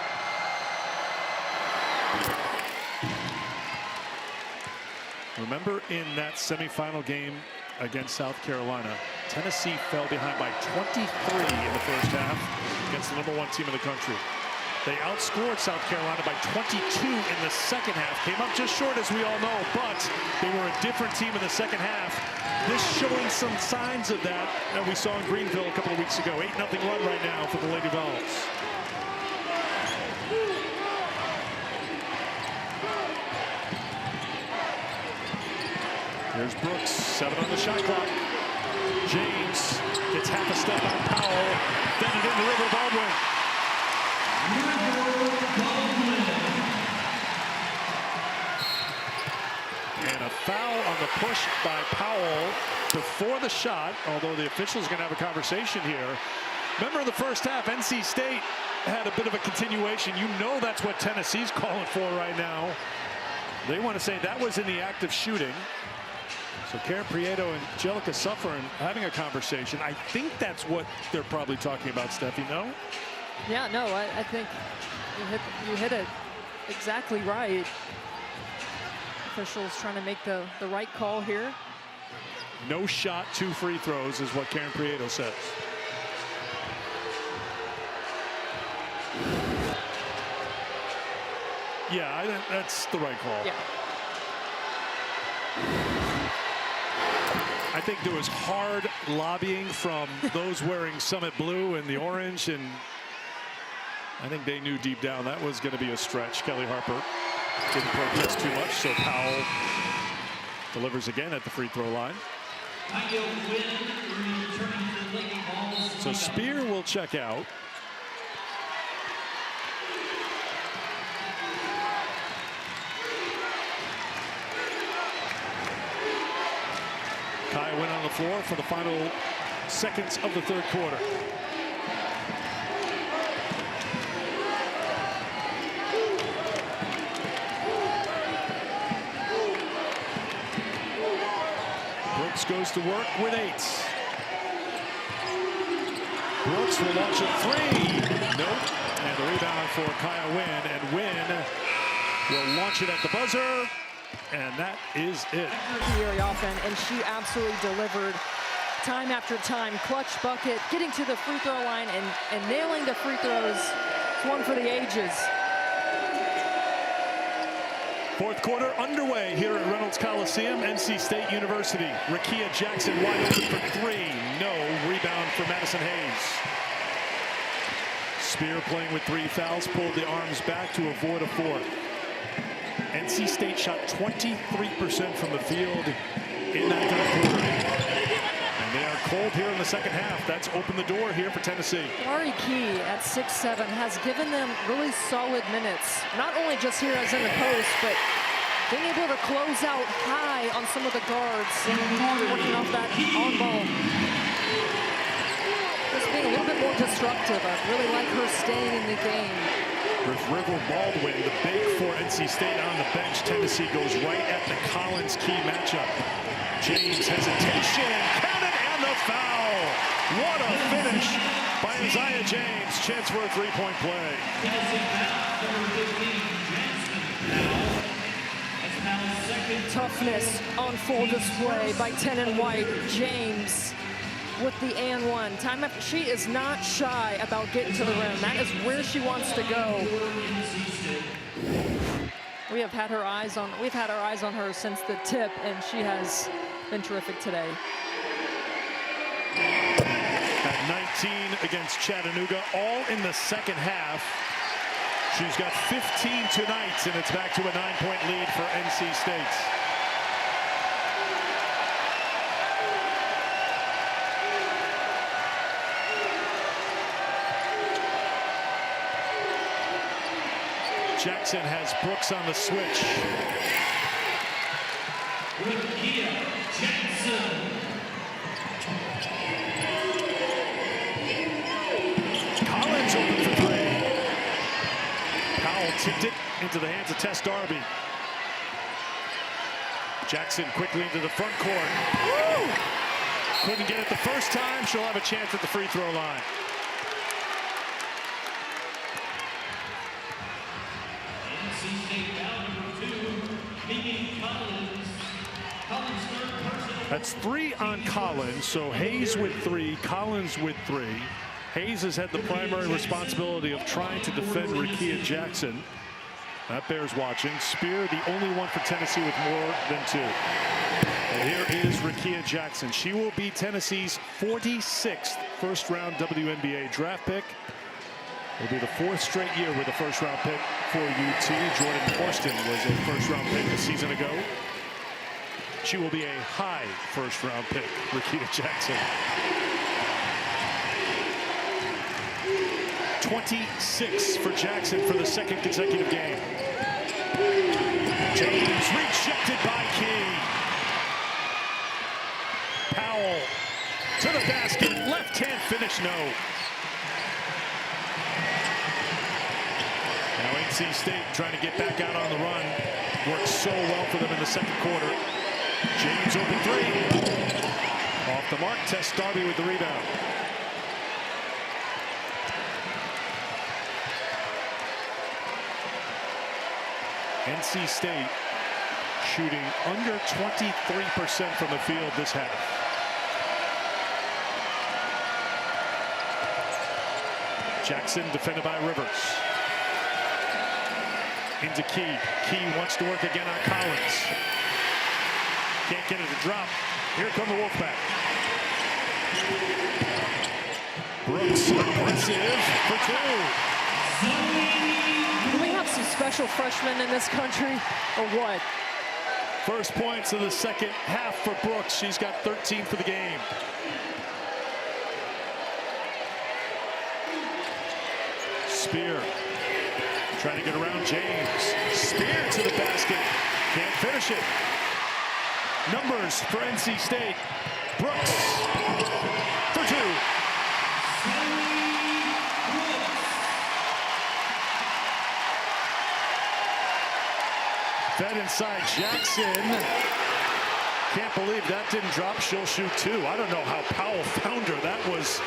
Remember in that semifinal game against South Carolina, Tennessee fell behind by 23 in the first half against the #1 team in the country. They outscored South Carolina by 22 in the second half. Came up just short, as we all know, but they were a different team in the second half. This showing some signs of that we saw in Greenville a couple of weeks ago. 8-0 run right now for the Lady Vols. Here's Brooks, 7 on the shot clock. James gets half a step on Powell. Then it into River Baldwin. And a foul on the push by Powell before the shot, although the official's going to have a conversation here. Remember in the first half, NC State had a bit of a continuation. You know that's what Tennessee's calling for right now. They want to say that was in the act of shooting. So Karen Prieto and Angelica Suffern having a conversation. I think that's what they're probably talking about, Steffi, no? Yeah, no, I think you hit it exactly right. Officials trying to make the right call here. No shot, 2 free throws is what Karen Prieto says. Yeah, I think that's the right call. Yeah. I think there was hard lobbying from those wearing Summit Blue and the orange, and I think they knew deep down that was going to be a stretch. Kelly Harper didn't protest too much, so Powell delivers again at the free throw line. So Spear will check out. Kaya Wynn on the floor for the final seconds of the third quarter. Brooks goes to work with 8. Brooks will launch a 3. Nope. And the rebound for Kaya Wynn. And Wynn will launch it at the buzzer. And that is it. Very often, and she absolutely delivered time after time. Clutch bucket, getting to the free throw line and nailing the free throws. It's one for the ages. Fourth quarter underway here at Reynolds Coliseum, NC State University. Rickea Jackson wide open for 3. No. Rebound for Madison Hayes. Spear playing with 3 fouls, pulled the arms back to avoid a 4th. NC State shot 23% from the field in that third quarter. And they are cold here in the second half. That's opened the door here for Tennessee. Ari Key at 6'7" has given them really solid minutes. Not only just here as in the post, but being able to close out high on some of the guards, working off that on ball. Just being a little bit more disruptive. I really like her staying in the game. With River Baldwin, the big for NC State on the bench. Tennessee goes right at the Collins Key matchup. James hesitation, counted, and the foul. What a finish by Isaiah James. Chance for a 3-point play. Toughness on full display by Tenon White. James with the and one. Time after, she is not shy about getting to the rim. That is where she wants to go. We've had our eyes on her since the tip, and she has been terrific today. At 19 against Chattanooga, all in the second half. She's got 15 tonight, and it's back to a 9-point lead for NC State. Jackson has Brooks on the switch. Rickea Jackson. Collins open for 3. Powell tipped it into the hands of Tess Darby. Jackson quickly into the front court. Woo! Couldn't get it the first time. She'll have a chance at the free throw line. That's 3 on Collins, so Hayes with 3, Collins with 3. Hayes has had the primary responsibility of trying to defend Rickea Jackson. That bears watching. Spear, the only one for Tennessee with more than 2. And here is Rickea Jackson. She will be Tennessee's 46th first-round WNBA draft pick. It'll be the 4th straight year with a first-round pick for UT. Jordan Horston was a first-round pick a season ago. She will be a high first-round pick, Rickea Jackson. 26 for Jackson for the second consecutive game. James rejected by Key. Powell to the basket, left-hand finish, no. Now NC State trying to get back out on the run. Worked so well for them in the second quarter. James open 3. Off the mark, Tess Darby with the rebound. NC State shooting under 23% from the field this half. Jackson defended by Rivers. Into Key. Key wants to work again on Collins. Can't get it to drop. Here come the Wolfpack. Brooks aggressive for 2. special freshmen in this country, or what? First points of the second half for Brooks. She's got 13 for the game. Spear trying to get around James. Spear to the basket. Can't finish it. Numbers for NC State. Brooks for two. Fed inside Jackson. Can't believe that didn't drop. She'll shoot two. I don't know how Powell found her. That was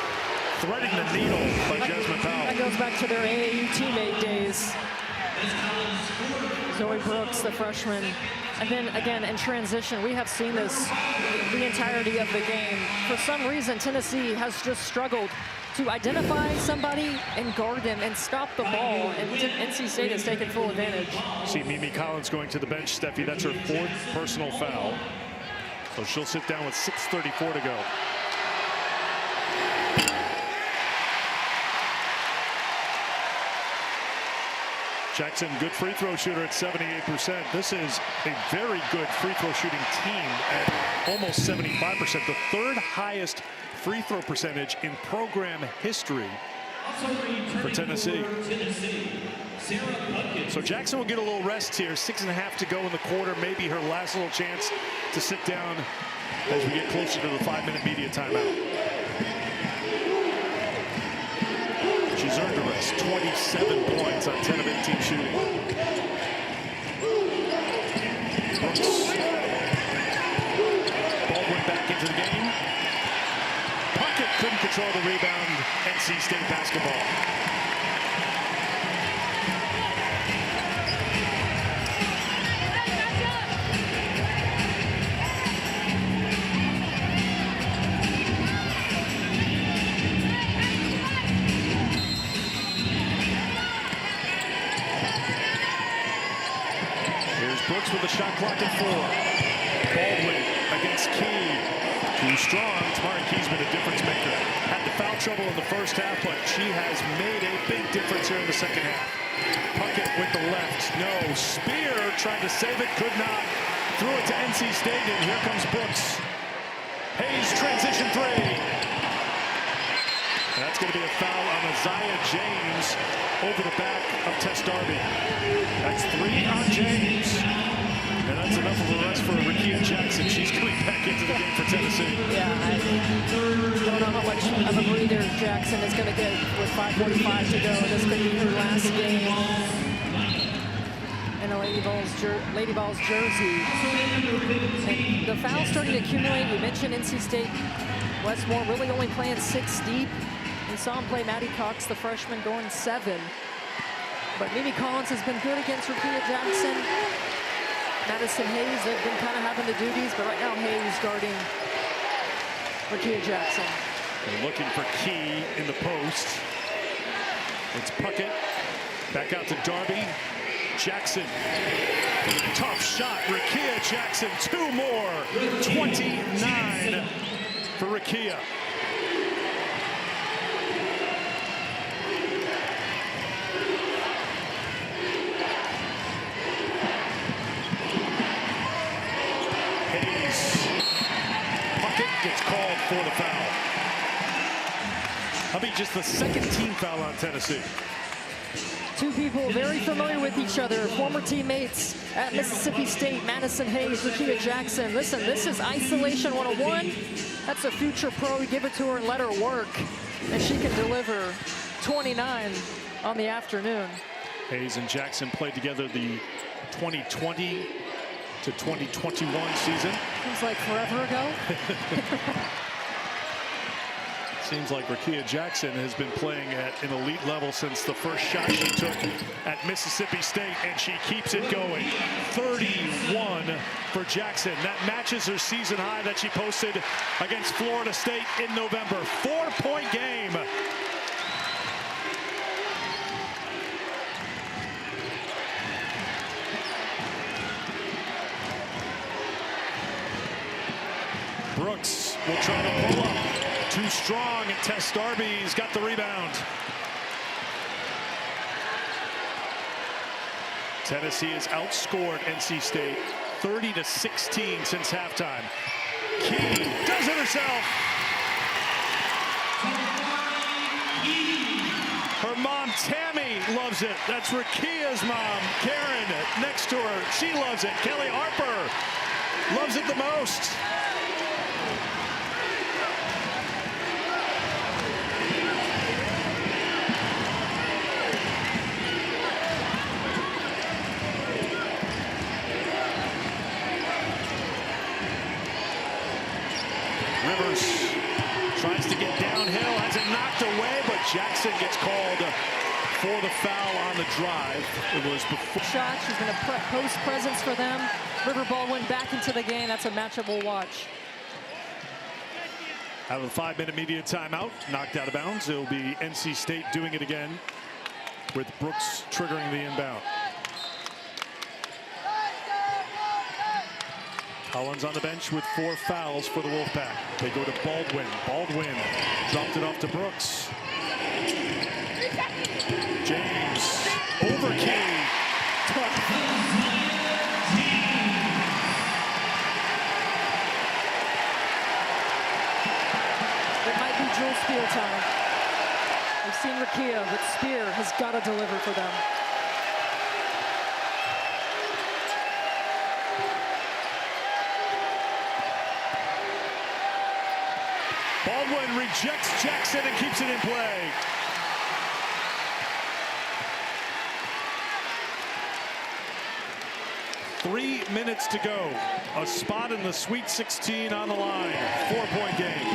threading the needle by Jasmine Powell. That goes back to their AAU teammate days. Zoe Brooks, the freshman. And then again, in transition, we have seen this the entirety of the game. For some reason, Tennessee has just struggled to identify somebody and guard them and stop the ball. And NC State has taken full advantage. See Mimi Collins going to the bench, Steffi. That's her fourth personal foul. So she'll sit down with 6:34 to go. Jackson, good free throw shooter at 78%. This is a very good free throw shooting team at almost 75%. The third highest free throw percentage in program history for Tennessee. So Jackson will get a little rest here. 6.5 to go in the quarter. Maybe her last little chance to sit down as we get closer to the 5-minute media timeout. She's earned a rest. 27 points on 10 of 18 shooting. Brooks. Baldwin back into the game. Puckett couldn't control the rebound. NC State basketball. Brooks with the shot clock at 4. Baldwin against Key. Too strong. Tamari Key's been a difference maker. Had the foul trouble in the first half, but she has made a big difference here in the second half. Puckett with the left. No. Spear tried to save it. Could not. Threw it to NC State, and here comes Brooks. Hayes transition three. And that's going to be a foul on Isaiah James over the back of Tess Darby. That's 3 on James. And that's enough of a rest for Rickea Jackson. She's coming back into the game for Tennessee. Yeah, I don't know how much of a breather Jackson is going to get with 5:45 to go. This could be her last game in a Lady Vols jersey. And the fouls starting to accumulate. We mentioned NC State. Westmore really only playing 6 deep. We saw him play Maddie Cox, the freshman, going 7. But Mimi Collins has been good against Rickea Jackson. Madison Hayes, they've been kind of having the duties, but right now Hayes guarding Rickea Jackson. They're looking for Key in the post. It's Puckett. Back out to Darby. Jackson. Tough shot. Rickea Jackson. 2 more. 29 for Rickea. Gets called for the foul. I mean, just the second team foul on Tennessee. 2 people very familiar with each other, former teammates at Mississippi State, Madison Hayes, Rickea Jackson. Listen, this is isolation 101. That's a future pro. Give it to her and let her work, and she can deliver 29 on the afternoon. Hayes and Jackson played together the 2020 to 2021 season. Seems like forever ago. Seems like Rickea Jackson has been playing at an elite level since the first shot she took at Mississippi State, and she keeps it going. 31 for Jackson. That matches her season high that she posted against Florida State in November. 4-point game. Brooks will try to pull up. Too strong, and Tess Darby's got the rebound. Tennessee has outscored NC State 30-16 since halftime. Key does it herself. Her mom, Tammy, loves it. That's Rakia's mom, Karen, next to her. She loves it. Kelly Harper loves it the most. Rivers tries to get downhill, has it knocked away, but Jackson gets called for the foul on the drive. It was before. Shot, she's going to post presence for them. River Baldwin back into the game. That's a matchup we'll watch. Out of a 5-minute media timeout, knocked out of bounds. It'll be NC State doing it again with Brooks triggering the inbound. Collins on the bench with 4 fouls for the Wolfpack. They go to Baldwin. Baldwin dropped it off to Brooks. James over Key. It might be Jewel Spear time. We've seen Rakia, but Spear has got to deliver for them. Baldwin rejects Jackson and keeps it in play. Three minutes to go. A spot in the Sweet 16 on the line. 4-point game.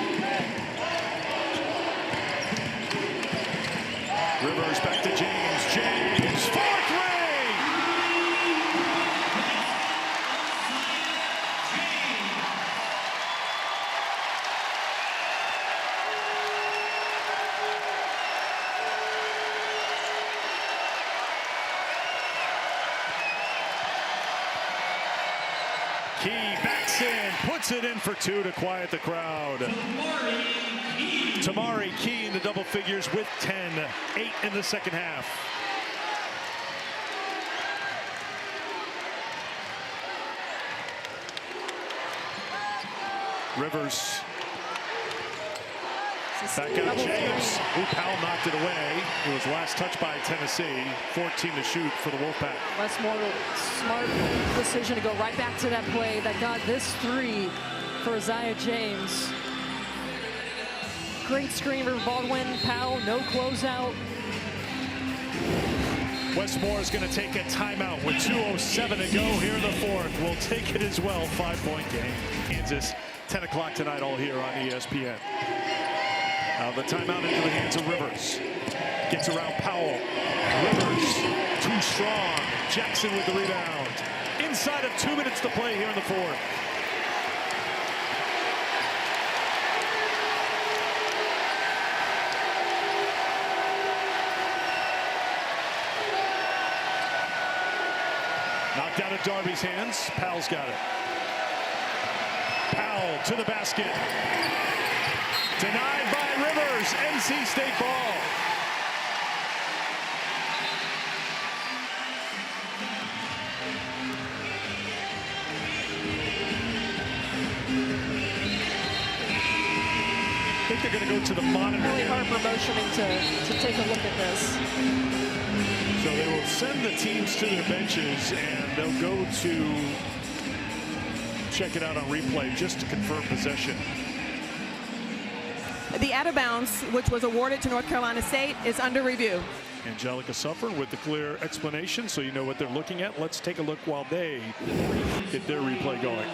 Rivers back to James. James, 4th ring! Key backs in, puts it in for 2 to quiet the crowd. Tamari Key in the double figures with 10, 8 in the second half. Rivers. Back out James. Powell knocked it away. It was last touch by Tennessee. 14 to shoot for the Wolfpack. Westmore, smart decision to go right back to that play that got this 3 for Isaiah James. Great screen for Baldwin. Powell, no closeout. Westmore is going to take a timeout with 2:07 to go here in the 4th. We'll take it as well. 5-point game. Kansas, 10 o'clock tonight, all here on ESPN. The timeout into the hands of Rivers. Gets around Powell. Rivers, too strong. Jackson with the rebound. Inside of 2 minutes to play here in the 4th. Knocked out of Darby's hands. Powell's got it. Powell to the basket. Denied by Rivers. NC State ball. I think they're going to go to the monitor. Kelly Harper motioning to take a look at this. So they will send the teams to their benches and they'll go to check it out on replay just to confirm possession. The out of bounds, which was awarded to North Carolina State, is under review. Angelica Suffern with the clear explanation, so you know what they're looking at. Let's take a look while they get their replay going.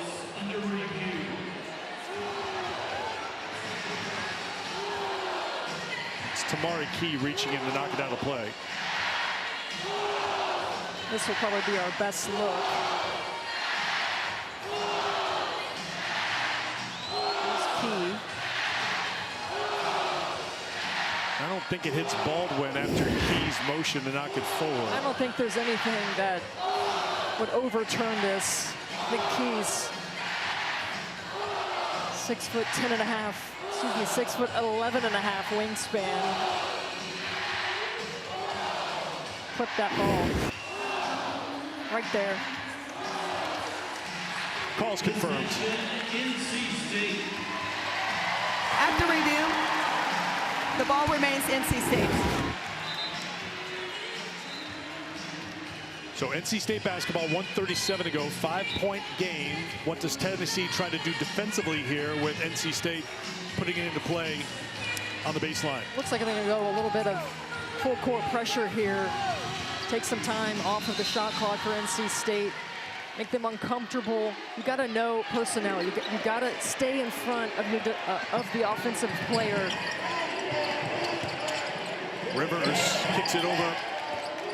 It's Tamari Key reaching in to knock it out of play. This will probably be our best look. Here's Key. I don't think it hits Baldwin after Key's motion to knock it forward. I don't think there's anything that would overturn this. I think Key's 6'10.5", excuse me, 6'11.5" wingspan. Clip that ball. right there. Calls confirmed. After review, the ball remains NC State. So NC State basketball, 1:37 to go, 5-point game. What does Tennessee try to do defensively here with NC State putting it into play on the baseline? Looks like they're going to go a little bit of full court pressure here. Take some time off of the shot clock for NC State. Make them uncomfortable. You got to know personnel. You got to stay in front of your of the offensive player. Rivers kicks it over.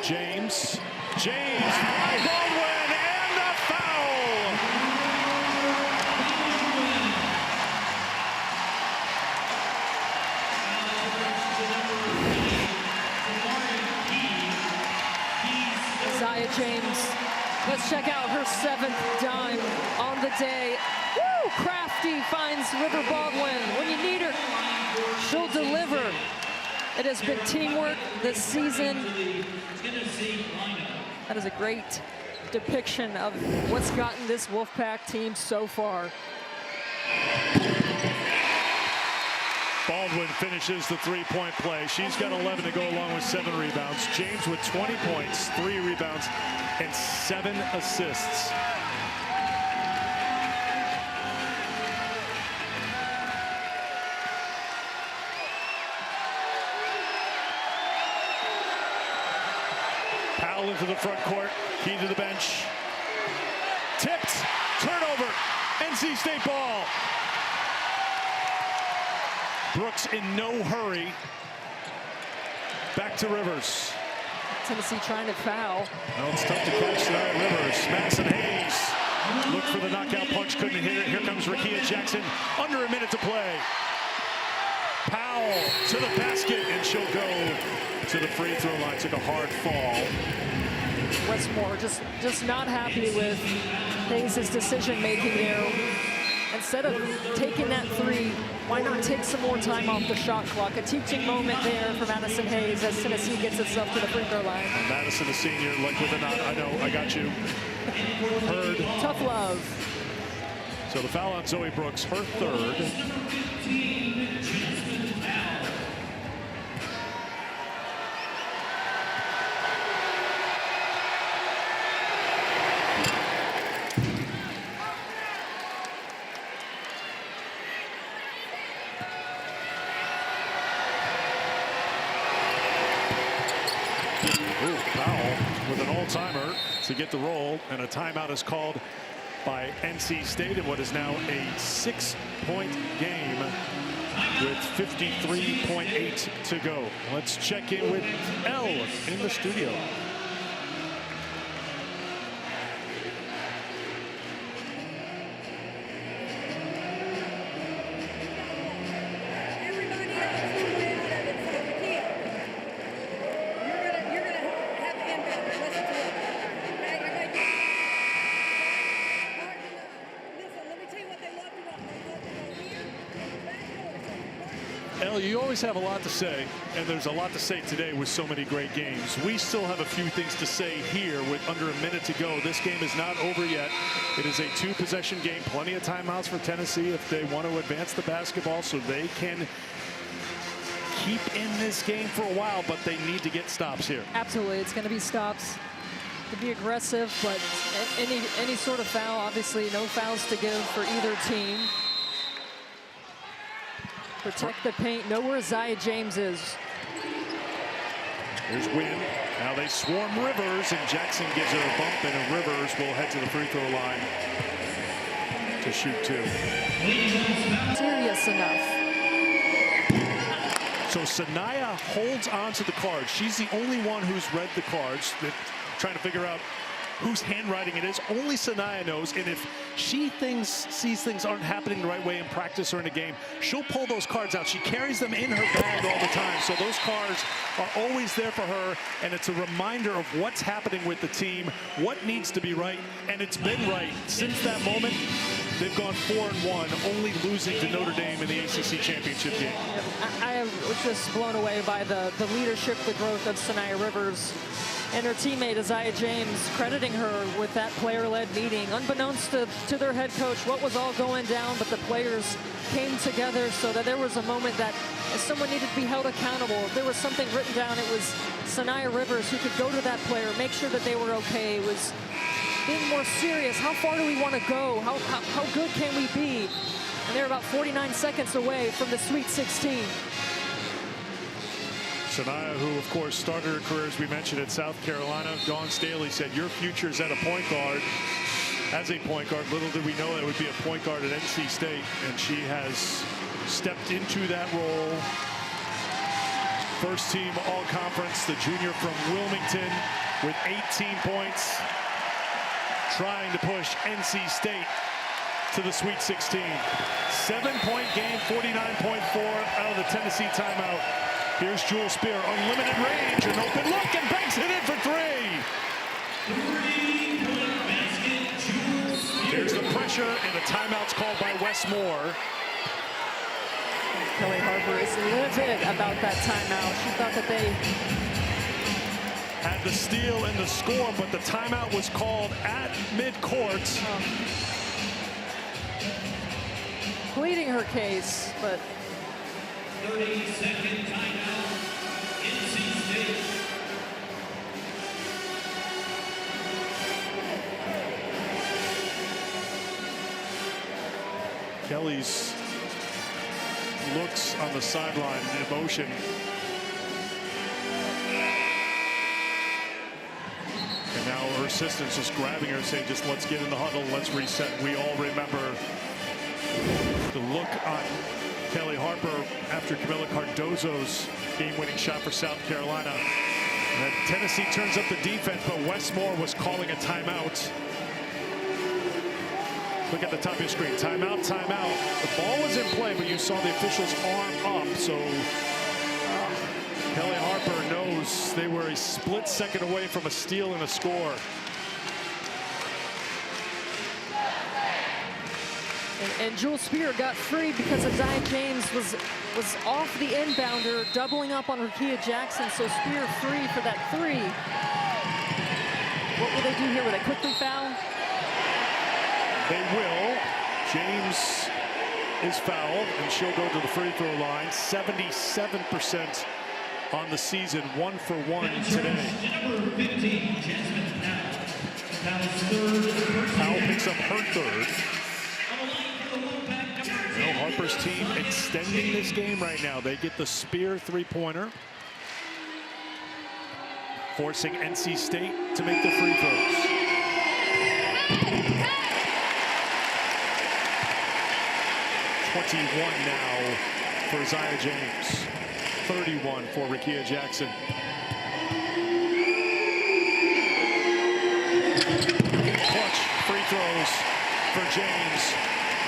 James by Baldwin, and a foul. Zaya James. Let's check out her 7th dime on the day. Woo! Crafty finds River Baldwin. When you need her, she'll deliver. It has been teamwork this season. That is a great depiction of what's gotten this Wolfpack team so far. Baldwin finishes the three-point play. She's got 11 to go along with 7 rebounds. James with 20 points, 3 rebounds, and 7 assists. Powell into the front court, key to the bench. Tipped, turnover, NC State ball. Brooks in no hurry. Back to Rivers. Tennessee trying to foul. No, it's tough to catch tonight. Rivers, Madison Hayes. Look for the knockout punch, couldn't hit it. Here comes Rakia Jackson, under a minute to play. Powell to the basket, and she'll go to the free throw line. Took a hard fall. Westmore just not happy with Hayes' decision making there. Instead of taking that 3, why not take some more time off the shot clock? A teaching moment there for Madison Hayes as Tennessee gets itself to the free throw line. Madison, a senior, like with a nod. I know, I got you. Heard. Tough love. So the foul on Zoe Brooks, her 3rd. Timer to get the roll, and a timeout is called by NC State in what is now a 6-point game with 53.8 to go. Let's check in with Elle in the studio. You always have a lot to say, and there's a lot to say today with so many great games. We still have a few things to say here with under a minute to go. This game is not over yet. It is a 2-possession game. Plenty of timeouts for Tennessee if they want to advance the basketball so they can keep in this game for a while, but they need to get stops here. Absolutely, it's going to be stops. To be aggressive, but any sort of foul, obviously no fouls to give for either team. Protect the paint. Know where Zaya James is. Here's Wynn. Now they swarm Rivers, and Jackson gives her a bump, and Rivers will head to the free throw line to shoot 2. Serious enough. So Sanaya holds on to the cards. She's the only one who's read the cards. Trying to figure out whose handwriting it is. Only Sanaya knows, and if she sees things aren't happening the right way in practice or in a game, she'll pull those cards out. She carries them in her bag all the time, so those cards are always there for her, and it's a reminder of what's happening with the team, what needs to be right, and it's been right since that moment. They've gone 4-1, only losing to Notre Dame in the ACC championship game. I was just blown away by the leadership, the growth of Sanaya Rivers And her teammate, Isaiah James, crediting her with that player-led meeting. Unbeknownst to their head coach what was all going down, but the players came together so that there was a moment that someone needed to be held accountable. If there was something written down, it was Sanaya Rivers who could go to that player, make sure that they were okay. It was being more serious. How far do we want to go? How good can we be? And they're about 49 seconds away from the Sweet 16. Sanaya, who of course started her career, as we mentioned, at South Carolina. Dawn Staley said, your future's at a point guard. As a point guard, little did we know that it would be a point guard at NC State, and she has stepped into that role. First team all-conference, the junior from Wilmington with 18 points, trying to push NC State to the Sweet 16. 7-point game, 49.4 out of the Tennessee timeout. Here's Jewel Spear, unlimited range, an open look, and banks it in for three. Here's the pressure, and the timeout's called by Wes Moore. Kelly Harper is livid about that timeout. She thought that they had the steal and the score, but the timeout was called at midcourt. Pleading her case, but 30-second timeout, NC State. Kelly's looks on the sideline, emotion. And now her assistant's just grabbing her, saying, just let's get in the huddle, let's reset. We all remember the look on Kelly Harper after Camila Cardozo's game-winning shot for South Carolina. And Tennessee turns up the defense, but Wes Moore was calling a timeout. Look at the top of your screen. Timeout, timeout. The ball was in play, but you saw the official's arm up. So Kelly Harper knows they were a split second away from a steal and a score. And Jewel Spear got free because Isaiah James was off the inbounder, doubling up on Rakia Jackson. So Spear free for that three. What will they do here? Will they quickly foul? They will. James is fouled, and she'll go to the free throw line. 77% on the season, 1 for 1 today. Number 15, Jasmine Powell. Powell picks up her third. Well, Harper's team extending this game right now. They get the Spear three-pointer, forcing NC State to make the free throws. 21 now for Isaiah James. 31 for Rakia Jackson. Clutch free throws for James.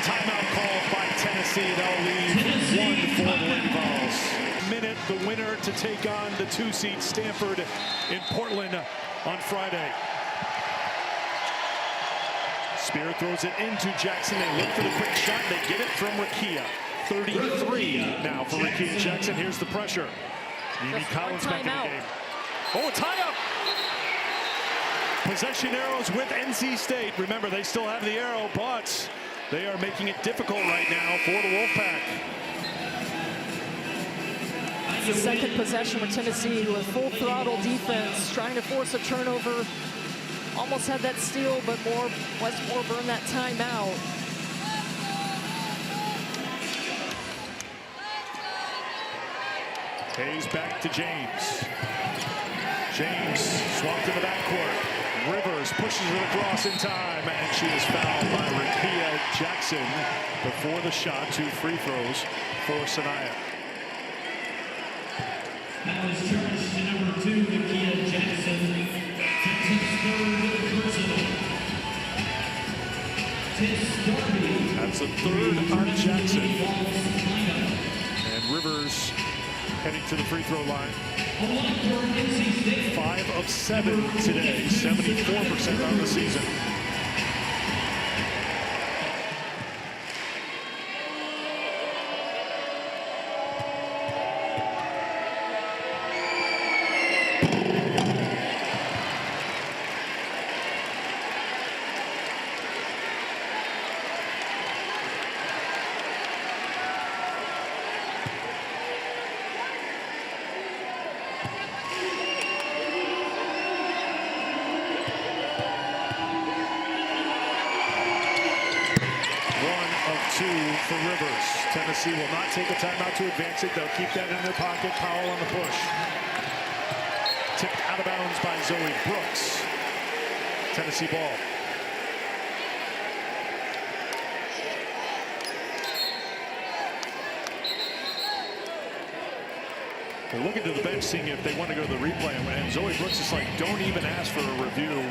Timeout called by Tennessee. That'll leave 1 for the Lady Vols. Minute, the winner to take on the 2-seed Stanford in Portland on Friday. Spear throws it into Jackson. They look for the quick shot. They get it from Rakia. 33 now for Rakia Jackson. Here's the pressure. Mimi Collins back in the game. Oh, tie up. Possession arrows with NC State. Remember, they still have the arrow, but they are making it difficult right now for the Wolfpack. It's the second possession with Tennessee with full throttle defense, trying to force a turnover. Almost had that steal, but Wes Moore burned that timeout. Hayes back to James. James swapped in the backcourt. Rivers pushes it across in time, and she is fouled by Rakia Jackson before the shot. 2 free throws for Sanaya. That was charged to number 2, Rakia Jackson. That's the third on Jackson. And Rivers heading to the free throw line. 5 of 7 today, 74% on the season. Rivers. Tennessee will not take a timeout to advance it. They'll keep that in their pocket. Powell on the push. Tipped out of bounds by Zoe Brooks. Tennessee ball. They're looking to the bench, seeing if they want to go to the replay. And Zoe Brooks is like, don't even ask for a review.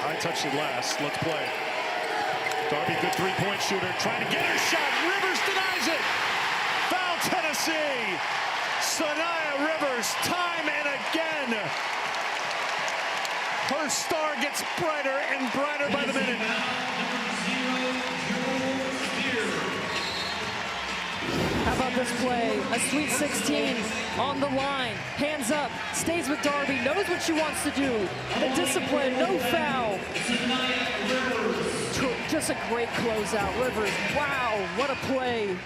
I touched it last. Let's play. Darby, good three-point shooter, trying to get her shot. Rivers denies it. Foul Tennessee. Sanaya Rivers, time and again. Her star gets brighter and brighter by the minute. How about this play? A Sweet 16 on the line. Hands up. Stays with Darby. Knows what she wants to do. The discipline. No foul. Just a great closeout. Rivers. Wow. What a play.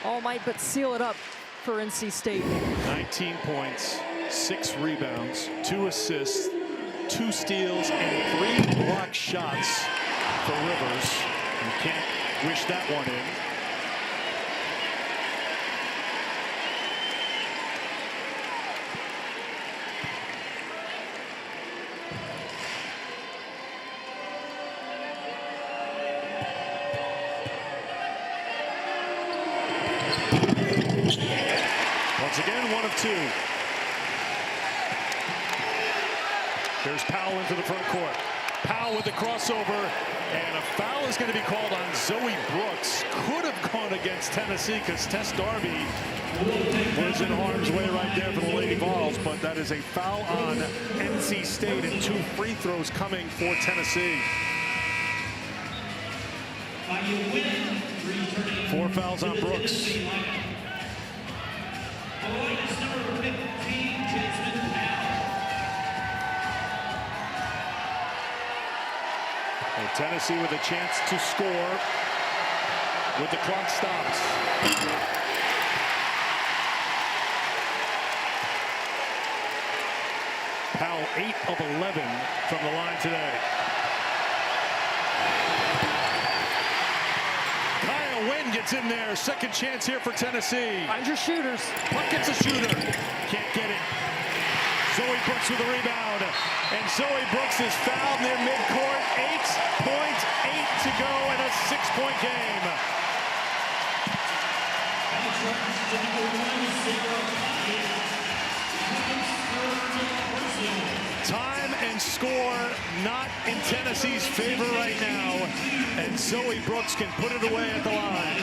All might but seal it up for NC State. 19 points, 6 rebounds, 2 assists, 2 steals, and 3 block shots for Rivers. You can't wish that one in. Once again, 1 of 2. There's Powell into the front court. Powell with the crossover, and a foul is going to be called on Zoe Brooks. Could have gone against Tennessee because Tess Darby was in harm's way right there for the Lady Vols, but that is a foul on NC State and 2 free throws coming for Tennessee. 4 fouls on Brooks. And Tennessee with a chance to score with the clock stopped. Powell 8 of 11 from the line today. Wynn gets in there. Second chance here for Tennessee. Find your shooters. Puck gets a shooter. Can't get it. Zoe Brooks with a rebound. And Zoe Brooks is fouled near midcourt. 8.8 to go in a 6-point game. Time and score not in Tennessee's favor right now, and Zoe Brooks can put it away at the line.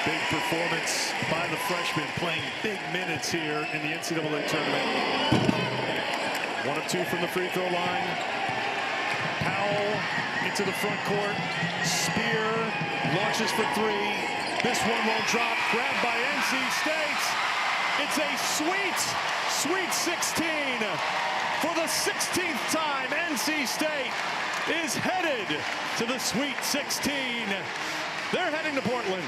Big performance by the freshman, playing big minutes here in the NCAA tournament. 1 of 2 from the free throw line. Powell into the front court. Spear launches for 3. This one won't drop. Grabbed by NC State. It's a sweet 16. For the 16th time, NC State is headed to the Sweet 16. They're heading to Portland.